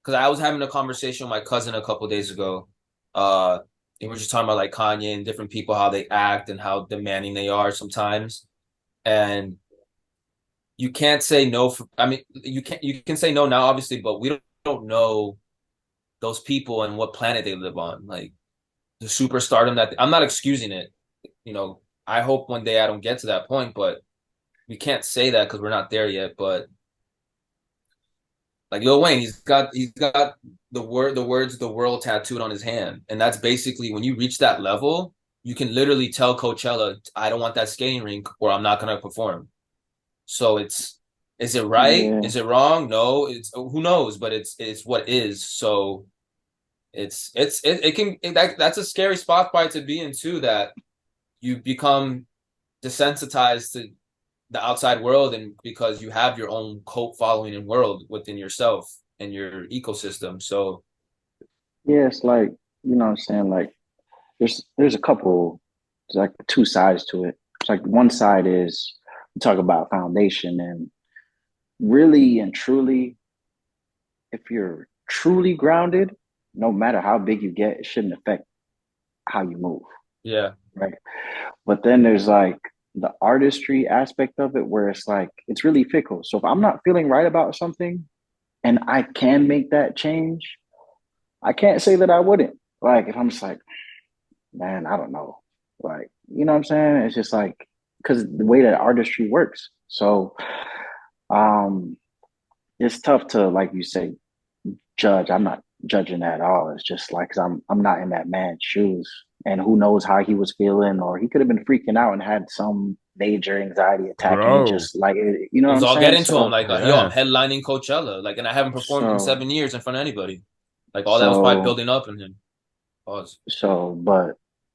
because I was having a conversation with my cousin a couple of days ago. And we're just talking about like Kanye and different people, how they act and how demanding they are sometimes. And you can't say no. You can say no now, obviously, but we don't know those people and what planet they live on. Like the superstardom that I'm not excusing it. You know, I hope one day I don't get to that point, but we can't say that because we're not there yet. But like Lil Wayne, he's got the words "the world" tattooed on his hand, and that's basically when you reach that level, you can literally tell Coachella, "I don't want that skating rink, or I'm not gonna perform." So is it right? Yeah. Is it wrong? No, it's who knows, but it's what is. So that's a scary spot probably to be in too, that you become desensitized to the outside world, and because you have your own cult following and world within yourself and your ecosystem. So yeah, it's like, you know what I'm saying, like there's a couple, there's like two sides to it. It's like one side is we talk about foundation, and really and truly, if you're truly grounded, no matter how big you get, it shouldn't affect how you move. Yeah. Right. But then there's like the artistry aspect of it, where it's like, it's really fickle. So if I'm not feeling right about something and I can make that change, I can't say that I wouldn't. Like, if I'm just like, man, I don't know. Like, you know what I'm saying? It's just like, because the way that artistry works. So it's tough to, like you say, judge. I'm not judging at all. It's just like, cause I'm not in that man's shoes, and who knows how he was feeling, or he could have been freaking out and had some major anxiety attack. And just like, you know, I'll get into him like, yo, I'm headlining Coachella, like, and I haven't performed in 7 years in front of anybody. Like, all that was probably building up in him. Pause. So,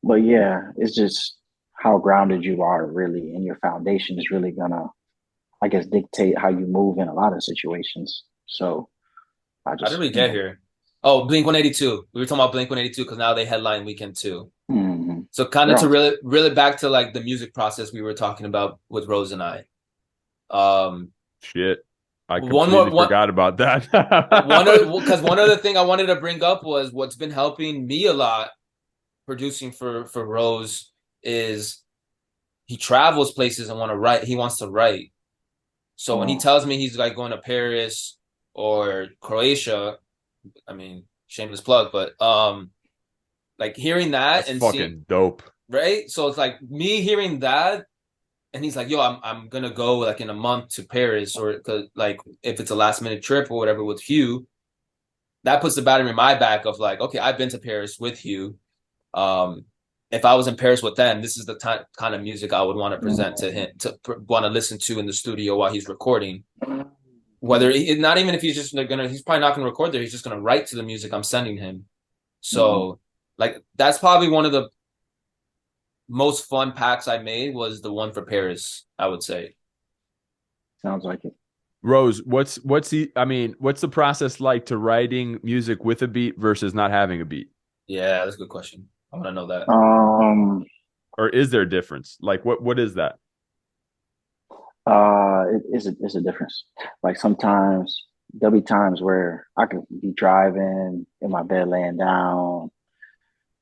but yeah, it's just how grounded you are, really, and your foundation is really gonna, I guess, dictate how you move in a lot of situations. So how did we get here? Oh, Blink-182. We were talking about Blink-182 because now they headline weekend 2. Mm-hmm. So kind of to really back to like the music process we were talking about with Rose and I. Shit. I completely forgot about that. Because one other thing I wanted to bring up was what's been helping me a lot producing for Rose is he travels places and he wants to write. So when he tells me he's like going to Paris or Croatia, I mean, shameless plug, but like hearing that That's and fucking seeing, dope. right? So it's like me hearing that, and he's like, "Yo, I'm gonna go like in a month to Paris, or cause like if it's a last minute trip or whatever with Hugh." That puts the battery in my back of like, okay, I've been to Paris with Hugh. If I was in Paris with them, this is the kind of music I would want to present to him, to want to listen to in the studio while he's recording. Whether not even if he's just he's probably not gonna record there. He's just gonna write to the music I'm sending him. So, like, that's probably one of the most fun packs I made was the one for Paris, I would say. Sounds like it. Rose, what's the process like to writing music with a beat versus not having a beat? Yeah, that's a good question. I want to know that. Or is there a difference? Like what is that? It is a difference. Like sometimes there'll be times where I could be driving in my bed, laying down,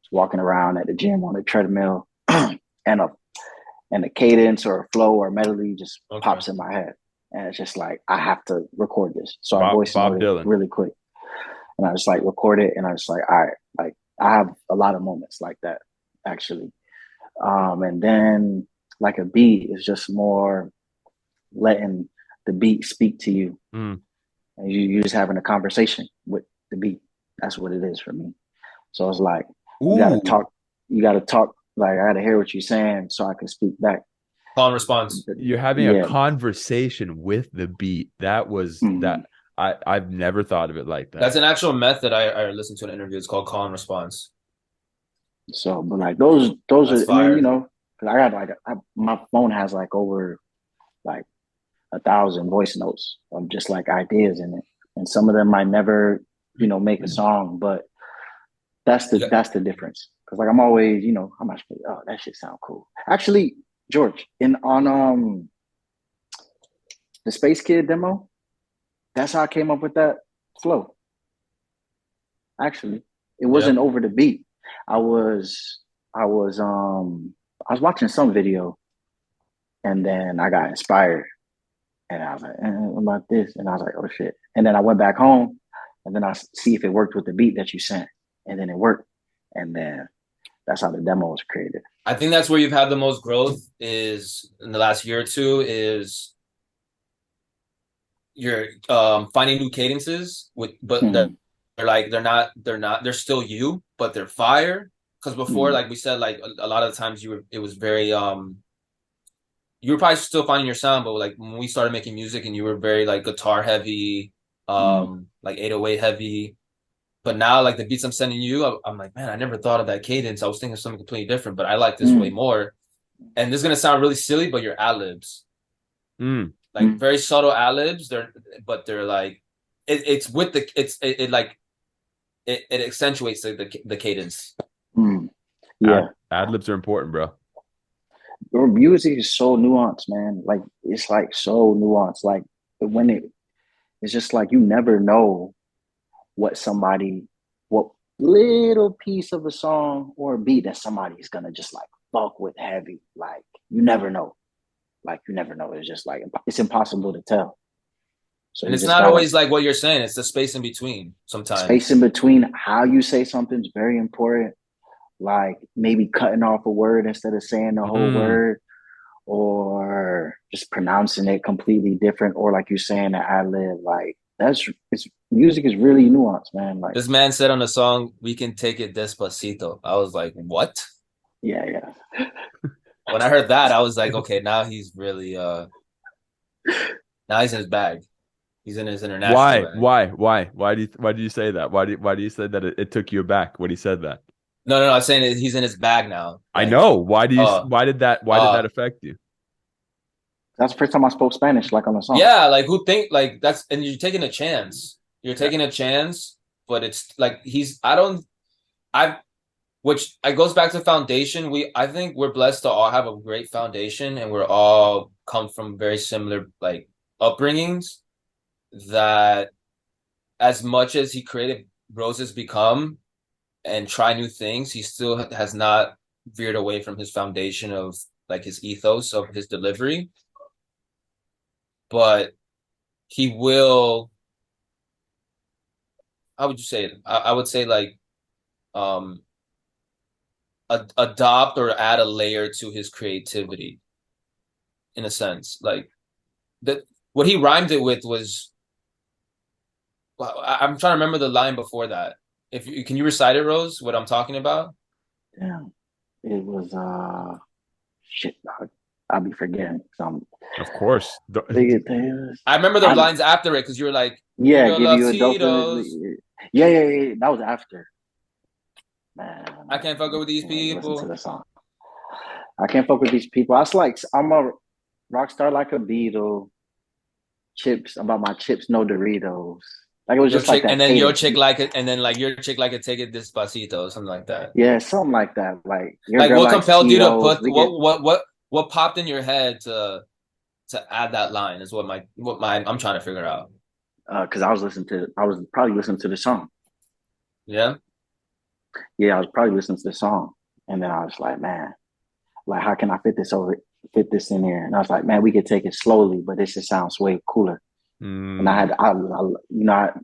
just walking around at the gym on the treadmill, and a cadence or a flow or a melody just pops in my head, and it's just like I have to record this. So I voice note it really quick, and I just like record it, and I just like, all right, like I have a lot of moments like that actually. And then like a beat is just more letting the beat speak to you. And you just having a conversation with the beat. That's what it is for me. So it's like you gotta talk, like I gotta hear what you're saying so I can speak back. Call and response. You're having a conversation with the beat. That was that I've never thought of it like that. That's an actual method I listened to in an interview. It's called call and response. So, but like those That's are, fire. you know, because I got my phone has like over like 1,000 voice notes of just like ideas in it, and some of them might never, you know, make a song, but that's the difference. Because like I'm always, you know, I'm actually, oh, that shit sound cool. Actually, George, on the Space Kid demo, that's how I came up with that flow. Actually, it wasn't over the beat. I was watching some video, and then I got inspired, and I was like, what about this? And I was like, oh shit. And then I went back home, and then I see if it worked with the beat that you sent, and then it worked, and then that's how the demo was created. I think that's where you've had the most growth is in the last year or two is you're finding new cadences they're still you, but they're fire. Because before, like we said, like a lot of the times it was very you were probably still finding your sound, but like when we started making music and you were very like guitar heavy, like 808 heavy. But now like the beats I'm sending you, I'm like, man, I never thought of that cadence. I was thinking of something completely different, but I like this way more. And this is gonna sound really silly, but your ad-libs. Like very subtle ad-libs, they're like it accentuates the cadence. Ad-libs are important, bro. Your music is so nuanced, man. Like it's like so nuanced. Like when it's just like you never know what little piece of a song or a beat that somebody's gonna just like fuck with heavy. Like you never know. It's just like it's impossible to tell. So and it's not always like what you're saying. It's the space in between. Sometimes space in between. How you say something is very important. Like maybe cutting off a word instead of saying the whole word, or just pronouncing it completely different, or like you're saying the ad lib. Like music is really nuanced, man. Like this man said on the song, "We can take it despacito." I was like, "What?" Yeah. When I heard that, I was like, "Okay, now he's really now he's in his bag. He's in his international bag." Why do you say that? Why do you say that it took you aback when he said that? No. I'm saying he's in his bag now. Like, I know. Why did that affect you? That's the first time I spoke Spanish, like on a song. Yeah, like who think like that's, and you're taking a chance. You're taking a chance, but it's like which it goes back to foundation. I think we're blessed to all have a great foundation, and we're all come from very similar like upbringings. That as much as he created Roses Become and try new things, he still has not veered away from his foundation of like his ethos of his delivery, but he will. How would you say it? I would say like um adopt or add a layer to his creativity in a sense. Like that what he rhymed it with was I'm trying to remember the line before that. If you can you recite it, Rose, what I'm talking about? Yeah, it was shit. I'll be forgetting some. Of course. I remember the I lines after it because you were like, yeah, Nigga give loves you a dope. Tito's. Yeah. That was after. Man, I can't fuck with these listen to people. the song. I can't fuck with these people. I was like, I'm a rock star like a Beatle. Chips about my chips, no Doritos. Like it was Your just like chick, and that then your cadence. chick like it, and then like your chick like it, take it despacito, something like that. Yeah, something like that. Like your Like girl what likes compelled you to Cheetos. put We get what popped in your head to add that line is what my I'm trying to figure out. because I was probably listening to the song. Yeah. Yeah, I was probably listening to the song, and then I was like, man, like how can I fit this in here? And I was like, man, we could take it slowly, but this just sounds way cooler. And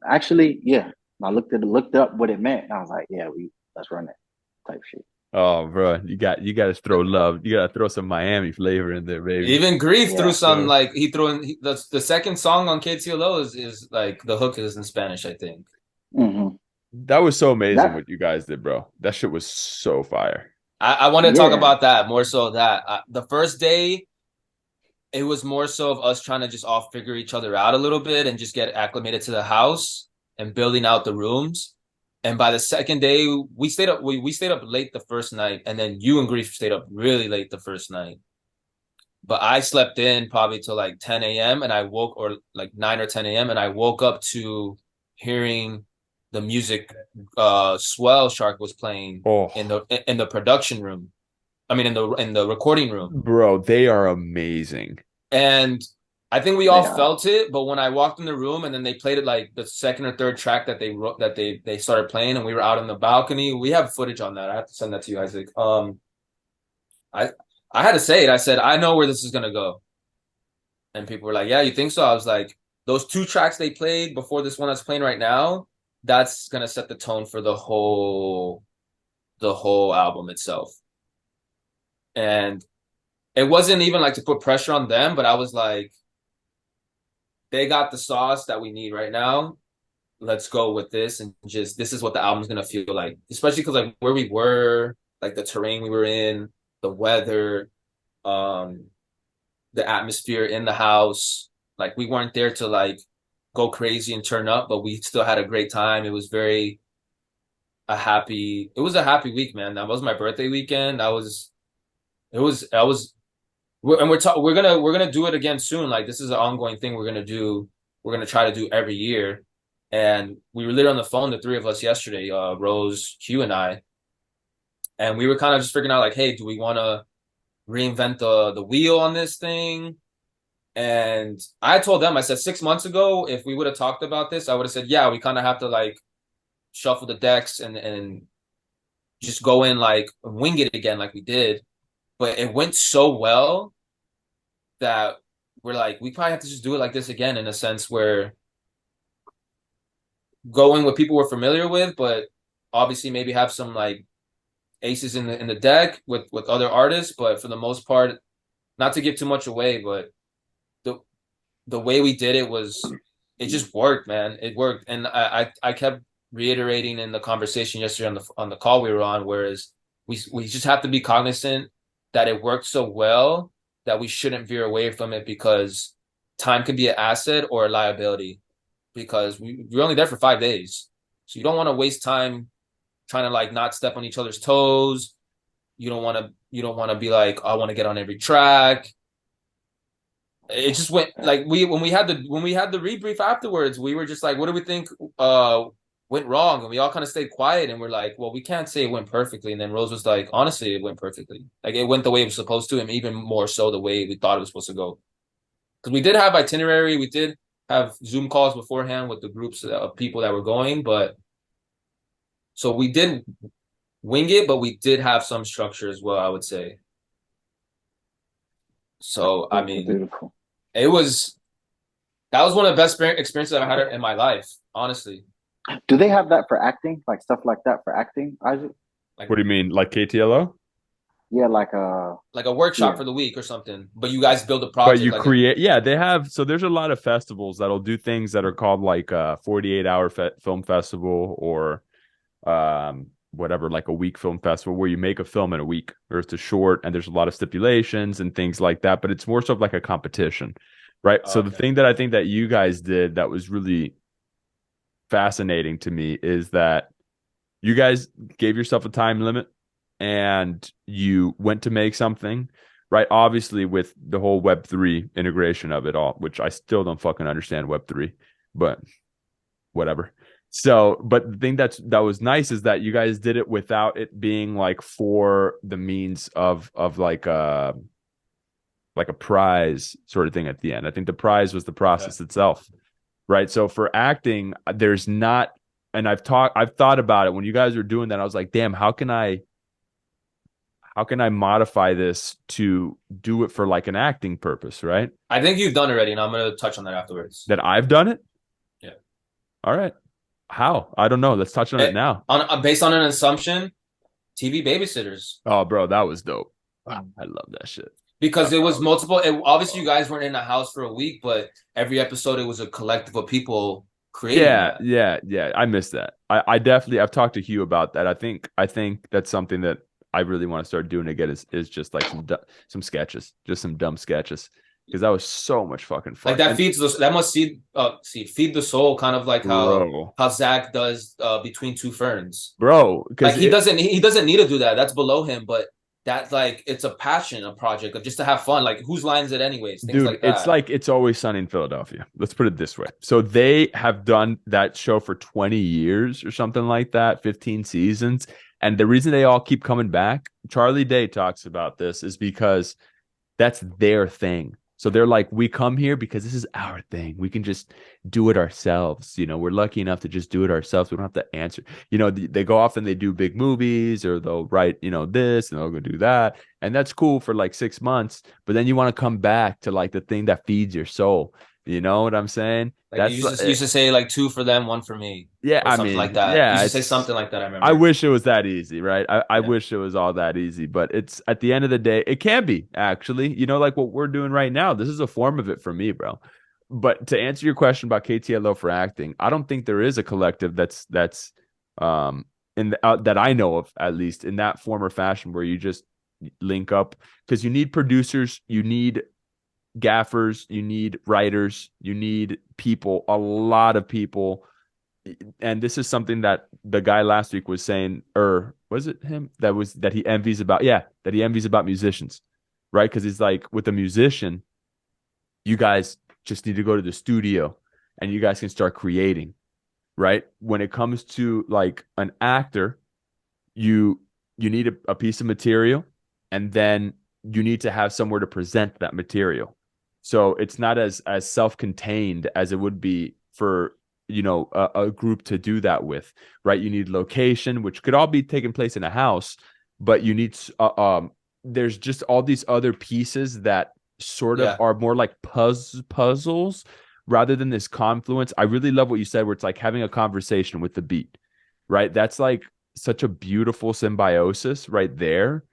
actually, yeah, I looked up what it meant, and I was like, yeah, let's run it, type shit. Oh, bro, you got to throw love. You got to throw some Miami flavor in there, baby. Even Grief Yeah, threw some so- like he threw in the second song on KTLO is like the hook is in Spanish, I think. Mm-hmm. That was so amazing That what you guys did, bro. That shit was so fire. I want to talk yeah, about that more so that the first day it was more so of us trying to just all figure each other out a little bit and just get acclimated to the house and building out the rooms. And by the second day, we stayed up. We stayed up late the first night, and then you and Grief stayed up really late the first night. But I slept in probably till like 10 a.m. and I woke or like 9 or 10 a.m. and I woke up to hearing the music Swell Shark was playing Oh, in the production room. I mean in the recording room. bro, they are amazing. And I think we all they are. felt it, but when I walked in the room and then they played it like the second or third track that they wrote that they started playing and we were out on the balcony. We have footage on that. I have to send that to you, Isaac. I I had to say it. I said, I know where this is gonna go. And people were like, yeah, you think so? I was like, those two tracks they played before this one that's playing right now, that's gonna set the tone for the whole album itself. And it wasn't even like to put pressure on them, but I was like, they got the sauce that we need right now. Let's go with this and just this is what the album's gonna feel like. Especially because like where we were, like the terrain we were in, the weather, um, the atmosphere in the house. Like we weren't there to like go crazy and turn up, but we still had a great time. It was it was a happy week, man. That was my birthday weekend. I was and we're gonna do it again soon. Like this is an ongoing thing we're gonna do. We're gonna try to do every year. And we were literally on the phone, the three of us yesterday, Rose, Hugh, and I, and we were kind of just figuring out like, hey, do we want to reinvent the wheel on this thing? And I told them, I said 6 months ago, if we would have talked about this, I would have said, yeah, we kind of have to like shuffle the decks and just go in like wing it again like we did. But it went so well that we're like, we probably have to just do it like this again in a sense where go in with people we're familiar with, but obviously maybe have some like aces in the deck with other artists. But for the most part, not to give too much away, but the way we did it was it just worked, man. It worked. And I kept reiterating in the conversation yesterday on the call we were on, whereas we just have to be cognizant that it worked so well that we shouldn't veer away from it because time can be an asset or a liability because we're only there for 5 days. So you don't want to waste time trying to like not step on each other's toes. You don't want to be like, I want to get on every track. It just went like when we had the rebrief afterwards, we were just like, what do we think went wrong? And we all kind of stayed quiet and we're like, well, we can't say it went perfectly. And then Rose was like, honestly, it went perfectly. Like it went the way it was supposed to, and even more so the way we thought it was supposed to go. Because we did have itinerary, we did have Zoom calls beforehand with the groups of people that were going, but so we did wing it, but we did have some structure as well, I would say. So I Beautiful, mean, beautiful. it was that was one of the best experiences I've had in my life, honestly. Do they have that for acting? Like stuff like that for acting, Isaac? Like What do you mean, like KTLO? Yeah, like a workshop yeah. for the week or something. But you guys build a But project you like it. create, yeah, they have. So there's a lot of festivals that'll do things that are called like 48-hour film festival or whatever, like a week film festival where you make a film in a week or it's a short and there's a lot of stipulations and things like that. But it's more so of like a competition, right? Oh, So the okay. thing that I think that you guys did that was really fascinating to me is that you guys gave yourself a time limit and you went to make something, right? Obviously, with the whole Web3 integration of it all, which I still don't fucking understand Web3, but whatever. So, but the thing that was nice is that you guys did it without it being like for the means of like a prize sort of thing at the end. I think the prize was the process itself, right? So for acting, there's not, and I've thought about it when you guys were doing that. I was like, damn, how can I modify this to do it for like an acting purpose, right? I think you've done it already, and I'm gonna touch on that afterwards. That I've done it. Yeah. All right. How? I don't know. Let's touch on it now. Based on an assumption, TV babysitters. Oh, bro, that was dope. Wow, I love that shit. Because it was multiple. Obviously, you guys weren't in the house for a week, but every episode it was a collective of people creating that. Yeah. I missed that. I definitely I've talked to Hugh about that. I think that's something that I really want to start doing again is just like some sketches, just some dumb sketches. Because that was so much fucking fun. Like that feeds that must feed the soul, kind of like bro, how Zach does Between Two Ferns. bro, Like because he doesn't need to do that. That's below him, but that like it's a passion, a project of just to have fun. Like whose line is it anyways? Things dude, like that. it's like It's Always Sunny in Philadelphia. Let's put it this way. So they have done that show for 20 years or something like that, 15 seasons. And the reason they all keep coming back, Charlie Day talks about this, is because that's their thing. So they're like, we come here because this is our thing. We can just do it ourselves. You know, we're lucky enough to just do it ourselves. We don't have to answer. You know, they go off and they do big movies or they'll write, you know, this and they'll go do that. And that's cool for like 6 months. But then you want to come back to like the thing that feeds your soul. You know what I'm saying? Like That's you used to say like two for them, one for me. yeah, Or I something like mean, that. yeah, You used to say something like that, I remember. I wish it was that easy, right? I Yeah. wish it was all that easy, but it's at the end of the day, it can be actually, you know, like what we're doing right now. This is a form of it for me, bro. But to answer your question about KTLO for acting, I don't think there is a collective that's in the, that I know of, at least in that form or fashion, where you just link up because you need producers, you need gaffers, you need writers, you need people, a lot of people. And this is something that the guy last week was saying, or was it him that he envies about? Yeah, that he envies about musicians, right? Because he's like, with a musician, you guys just need to go to the studio and you guys can start creating, right? When it comes to like an actor, you need a piece of material and then you need to have somewhere to present that material. So it's not as self-contained as it would be for, you know, a group to do that with, right? You need location, which could all be taking place in a house, but you need there's just all these other pieces that sort of are more like puzzles rather than this confluence. I really love what you said, where it's like having a conversation with the beat, right? That's like such a beautiful symbiosis right there,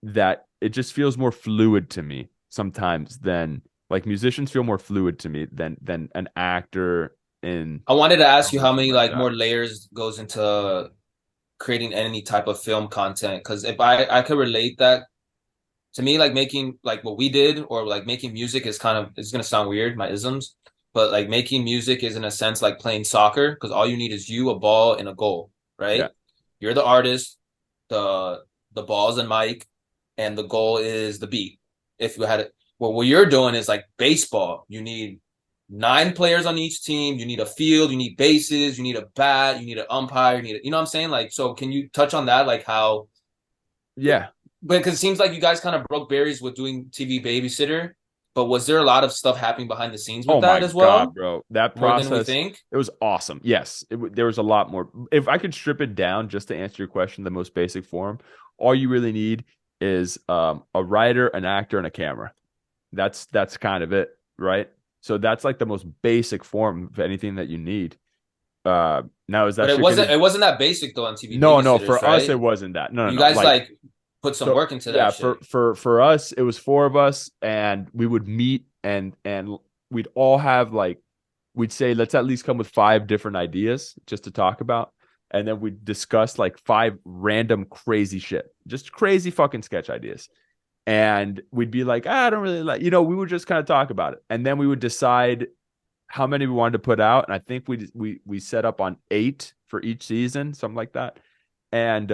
that it just feels more fluid to me sometimes than, like, musicians feel more fluid to me than an actor in. I wanted to ask you how many like like more layers goes into creating any type of film content. Because if I could relate that to me, like making like what we did, or like making music is kind of, it's gonna sound weird, my isms, but like making music is in a sense like playing soccer, because all you need is you, a ball, and a goal, right? Yeah. You're the artist, the ball's and mic, and the goal is the beat. If you had it, well, what you're doing is like baseball. You need 9 players on each team. You need a field. You need bases. You need a bat. You need an umpire. You need you know what I'm saying? Like, so can you touch on that? Like how? Yeah. Because it seems like you guys kind of broke barriers with doing TV babysitter, but was there a lot of stuff happening behind the scenes with that as well? God, bro, that More process, than we think. it was awesome. Yes, there was a lot more. If I could strip it down just to answer your question, the most basic form, all you really need is a writer, an actor, and a camera. That's kind of it, right? So that's like the most basic form of anything that you need. Now is that But shit gonna... it wasn't that basic though on TV No, babysitters, for us right? it wasn't that. No, You no, no. guys Like, like put some so work into yeah, that shit. for us it was four of us, and we would meet, and we'd all have like, we'd say let's at least come with five different ideas just to talk about, and then we'd discuss like five random crazy shit, just crazy fucking sketch ideas. And we'd be like, I don't really like, we would just kind of talk about it, and then we would decide how many we wanted to put out. And I think we set up on 8 for each season, something like that. And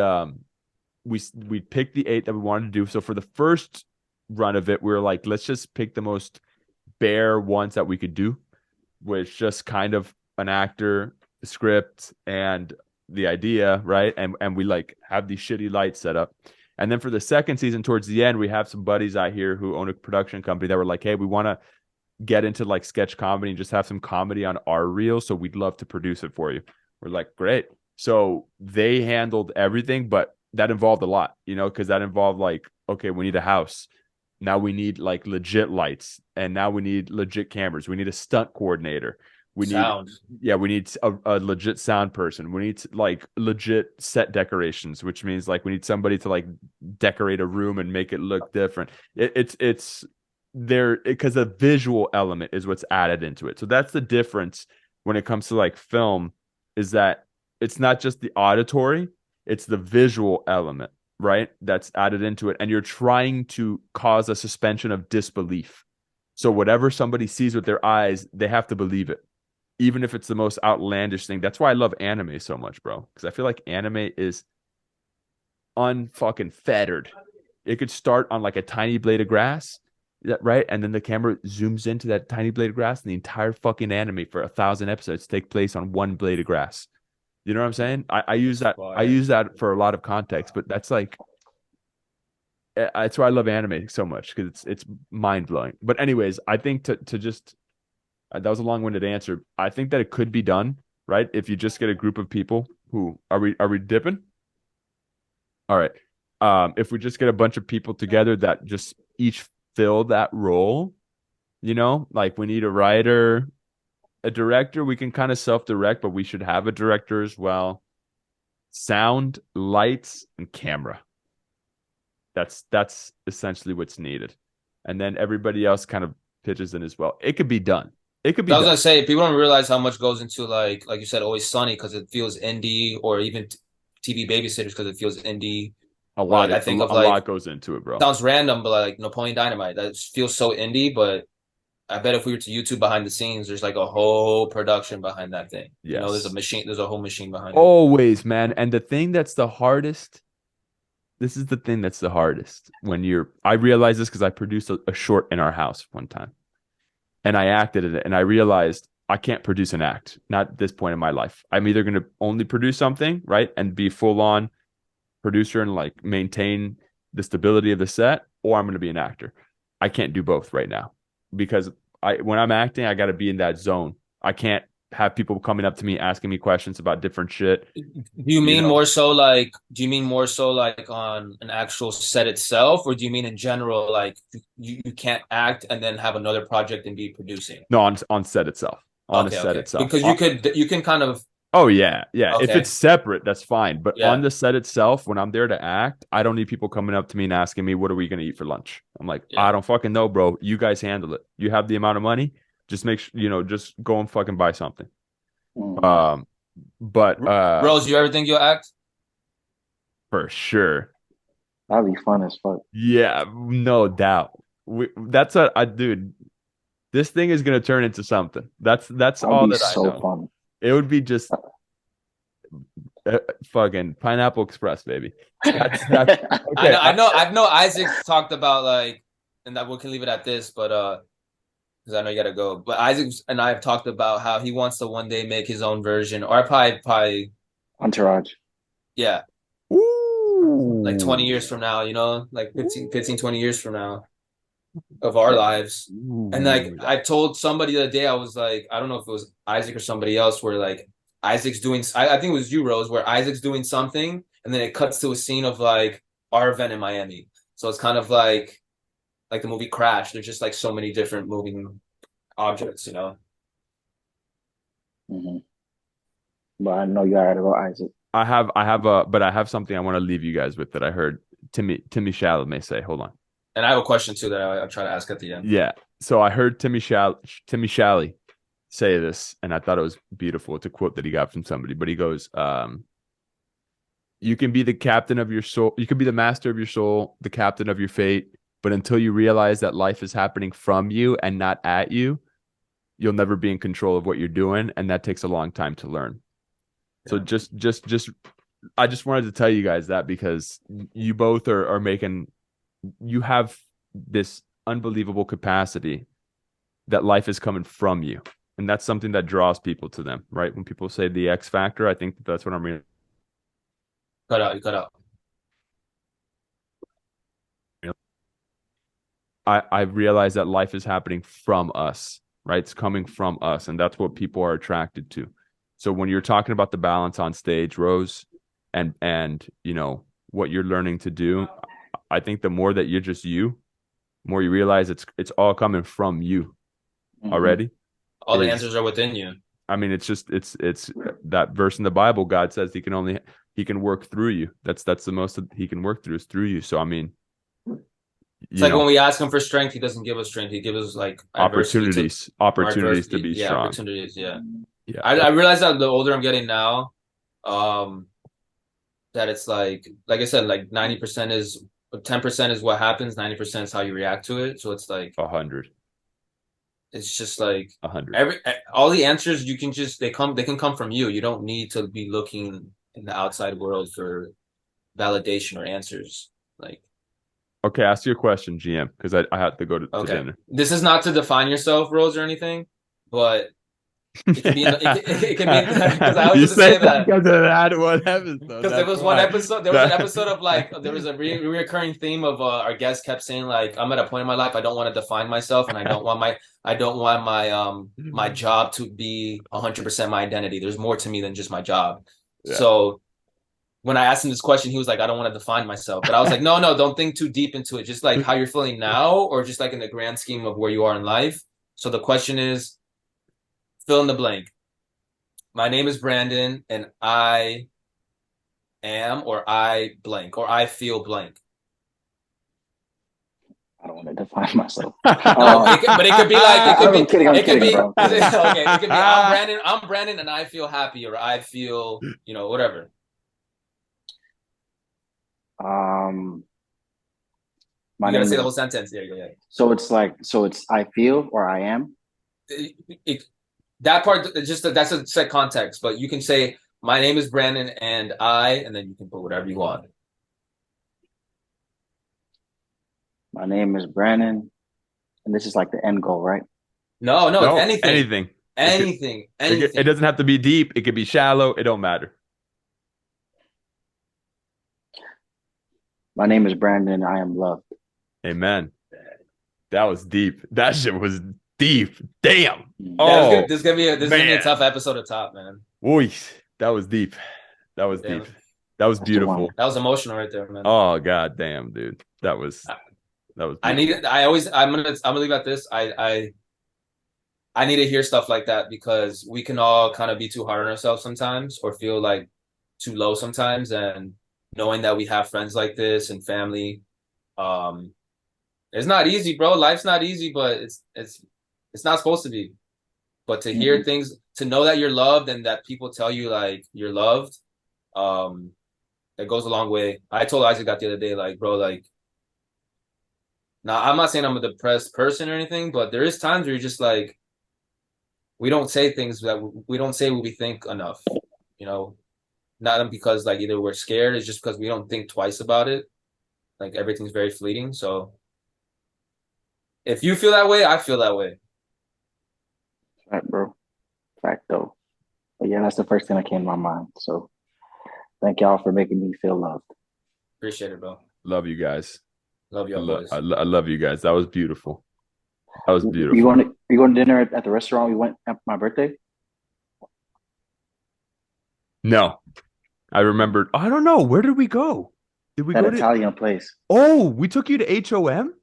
we picked the 8 that we wanted to do. So for the first run of it, we were like, let's just pick the most bare ones that we could do, which just kind of an actor, the script, and the idea, right? And we like have these shitty lights set up. And then for the second season, towards the end, we have some buddies out here who own a production company that were like, hey, we want to get into like sketch comedy and just have some comedy on our reel, so we'd love to produce it for you. We're like, great. So they handled everything, but that involved a lot, because that involved like, okay, we need a house. Now we need like legit lights, and now we need legit cameras. We need a stunt coordinator. We Sound. we need a legit sound person. We need like legit set decorations, which means like we need somebody to like decorate a room and make it look different. It's there because the visual element is what's added into it. So that's the difference when it comes to like film, is that it's not just the auditory, it's the visual element, right? That's added into it. And you're trying to cause a suspension of disbelief. So whatever somebody sees with their eyes, they have to believe it, even if it's the most outlandish thing. That's why I love anime so much, bro. Because I feel like anime is unfucking fettered. It could start on like a tiny blade of grass, right? And then the camera zooms into that tiny blade of grass, and the entire fucking anime for 1,000 episodes take place on one blade of grass. You know what I'm saying? I use that. I use that for a lot of context, but that's like, that's why I love anime so much, because it's mind blowing. But anyways, I think to just that was a long winded answer. I think that it could be done, right? If you just get a group of people who are we dipping? All right. If we just get a bunch of people together that just each fill that role, like we need a writer, a director. We can kind of self-direct, but we should have a director as well. Sound, lights, and camera. That's essentially what's needed. And then everybody else kind of pitches in as well. It could be done. It could be I was done. gonna say, people don't realize how much goes into like you said, Always Sunny, because it feels indie, or even TV Babysitters because it feels indie. A lot. I think of a like, lot goes into it, bro. sounds random, but like Napoleon Dynamite, that feels so indie. But I bet if we were to YouTube behind the scenes, there's like a whole production behind that thing. Yes. There's a machine, there's a whole machine behind it. Always, man. And the thing that's the hardest, this is the thing that's the hardest I realized this because I produced a short in our house one time, and I acted in it, and I realized I can't produce an act, not at this point in my life. I'm either going to only produce something, right, and be full on producer and like maintain the stability of the set, or I'm going to be an actor. I can't do both right now, because when I'm acting, I got to be in that zone. I can't have people coming up to me asking me questions about different shit. Do you mean more so like on an actual set itself, or do you mean in general, like you can't act and then have another project and be producing? No, on set itself. On a set itself. Because you can kind of... Oh yeah. Okay. If it's separate, that's fine. But Yeah. on the set itself, when I'm there to act, I don't need people coming up to me and asking me, what are we going to eat for lunch? I'm like, Yeah. I don't fucking know, bro. You guys handle it. You have the amount of money. Just make sure, just go and fucking buy something. But Rose, you ever think you'll act? for sure. That'd be fun as fuck. Yeah, no doubt. That's what dude. This thing is gonna turn into something. That's all that I know. Fun. It would be just fucking Pineapple Express, baby. That's okay. I know Isaac talked about like, and that we can leave it at this, but because I know you gotta go. But Isaac and I have talked about how he wants to one day make his own version, or probably Entourage. Yeah. Ooh. Like 20 years from now, like 15, 20 years from now of our lives. Ooh. And like I told somebody the other day, I was like, I don't know if it was Isaac or somebody else, where like Isaac's doing, I think it was you, Rose, where Isaac's doing something and then it cuts to a scene of like our event in Miami. So it's kind of like like the movie Crash. There's just like so many different moving objects, you know. Mm-hmm. But I know you already about Isaac. but I have something I want to leave you guys with that I heard Timmy Chalamet say. Hold on. And I have a question too that I'll try to ask at the end. Yeah. So I heard Timmy Chalamet say this, and I thought it was beautiful. It's a quote that he got from somebody, but he goes, you can be the captain of your soul. You can be the master of your soul, the captain of your fate. But until you realize that life is happening from you and not at you, you'll never be in control of what you're doing. And that takes a long time to learn. So I just wanted to tell you guys that because you both are making, you have this unbelievable capacity that life is coming from you. And that's something that draws people to them, right? When people say the X factor, I think that's what I'm reading. You cut out. I realize that life is happening from us, right? It's coming from us. And that's what people are attracted to. So when you're talking about the balance on stage, Rose, and you know, what you're learning to do, I think the more that you're just you, the more you realize it's all coming from you already. All the answers are within you. I mean, it's that verse in the Bible, God says he can work through you. That's the most that he can work through is through you. So, I mean, it's like when we ask him for strength, he doesn't give us strength. He gives us like opportunities to be strong. Opportunities. Yeah. Yeah. I realize that the older I'm getting now, that it's like I said, like 90% is 10% is what happens. 90% is how you react to it. So it's like 100. It's just like 100. All the answers you can just they can come from you. You don't need to be looking in the outside world for validation or answers. Like, okay, ask your question, GM, because I have to go to dinner. This is not to define yourself, Rose, or anything, but it can be. It can be because I always used to say that because of that one episode. Because there was one episode. There was an episode of like there was a recurring theme of our guest kept saying like I'm at a point in my life I don't want to define myself and I don't want my job to be 100% my identity. There's more to me than just my job. Yeah. So when I asked him this question, he was like, I don't want to define myself. But I was like, no, don't think too deep into it. Just like how you're feeling now, or just like in the grand scheme of where you are in life. So the question is, fill in the blank. My name is Brandon, and I am, or I blank, or I feel blank. I don't want to define myself. But it could be like I'm kidding, bro. Okay, it could be I'm Brandon, and I feel happy, or I feel, whatever. My you gotta say the whole sentence. There you go. Yeah. So it's I feel or I am. That part that's a set context, but you can say my name is Brandon and then you can put whatever you want. My name is Brandon, and this is like the end goal, right? No, it's anything. Anything. It doesn't have to be deep. It could be shallow. It don't matter. My name is Brandon. I am loved. Amen. That was deep. That shit was deep. Damn. This is gonna be a tough episode to top, man. Oy, that was deep. That was deep. That was beautiful. That was emotional right there, man. Oh god damn, dude. That was beautiful. I'm gonna leave at this. I need to hear stuff like that because we can all kind of be too hard on ourselves sometimes or feel like too low sometimes, and knowing that we have friends like this and family, it's not easy, bro. Life's not easy, but it's not supposed to be. But to hear things, to know that you're loved and that people tell you like you're loved, it goes a long way. I told Isaac that the other day, like, bro, like, now I'm not saying I'm a depressed person or anything, but there is times where you're just like, we don't say things that we don't say what we think enough, not because like either we're scared, it's just because we don't think twice about it. Like everything's very fleeting. So if you feel that way, I feel that way. Right, bro. Fact though. But yeah, that's the first thing that came to my mind. So thank y'all for making me feel loved. Appreciate it, bro. Love you guys. Love y'all boys. I love you guys. That was beautiful. That was beautiful. You going to dinner at the restaurant we went at my birthday? No. I remembered. I don't know. Where did we go? Did we go to Italian place? Oh, we took you to HOM?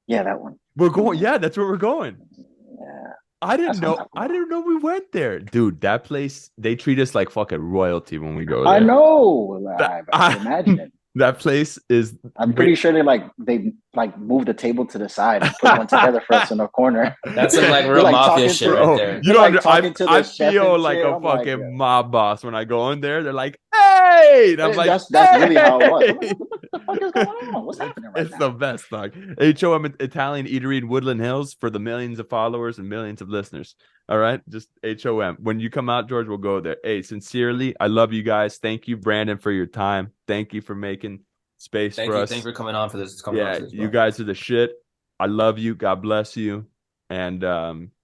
Yeah, that one. We're going. Yeah, that's where we're going. Yeah. I didn't That's know. what I'm I talking didn't know we went there, dude. That place, they treat us like fucking royalty when we go there. I know. That, I can imagine it. that place is. I'm pretty sure they moved the table to the side and put one together for us in a corner. That's some like You're, real like, mafia talking shit to- right Bro, there. you You're, don't. like, talking to the I chef feel and like shit. a I'm like, fucking yeah. mob boss when I go in there. They're like, "Hey!" And I'm like, That's really how it was. I'm "Hey!" like, what the fuck is going on? What's happening right It's now? the best, dog. HOM Italian Eatery in Woodland Hills for the millions of followers and millions of listeners. All right, just HOM. When you come out, George, we'll go there. Hey, sincerely, I love you guys. Thank you, Brandon, for your time. Thank you for making space Thank for you. us. Thank you for coming on for this. Yeah, you guys are the shit. I love you. God bless you. And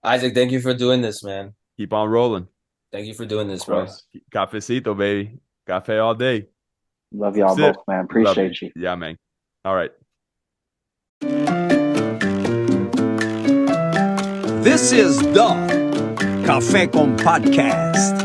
Isaac, thank you for doing this, man. keep on rolling. Thank you for doing this, Of bro. course. Cafecito, baby. Cafe all day. Love y'all That's it. both, man. Love Appreciate you. Yeah, man. All right. This is the Café con Podcast.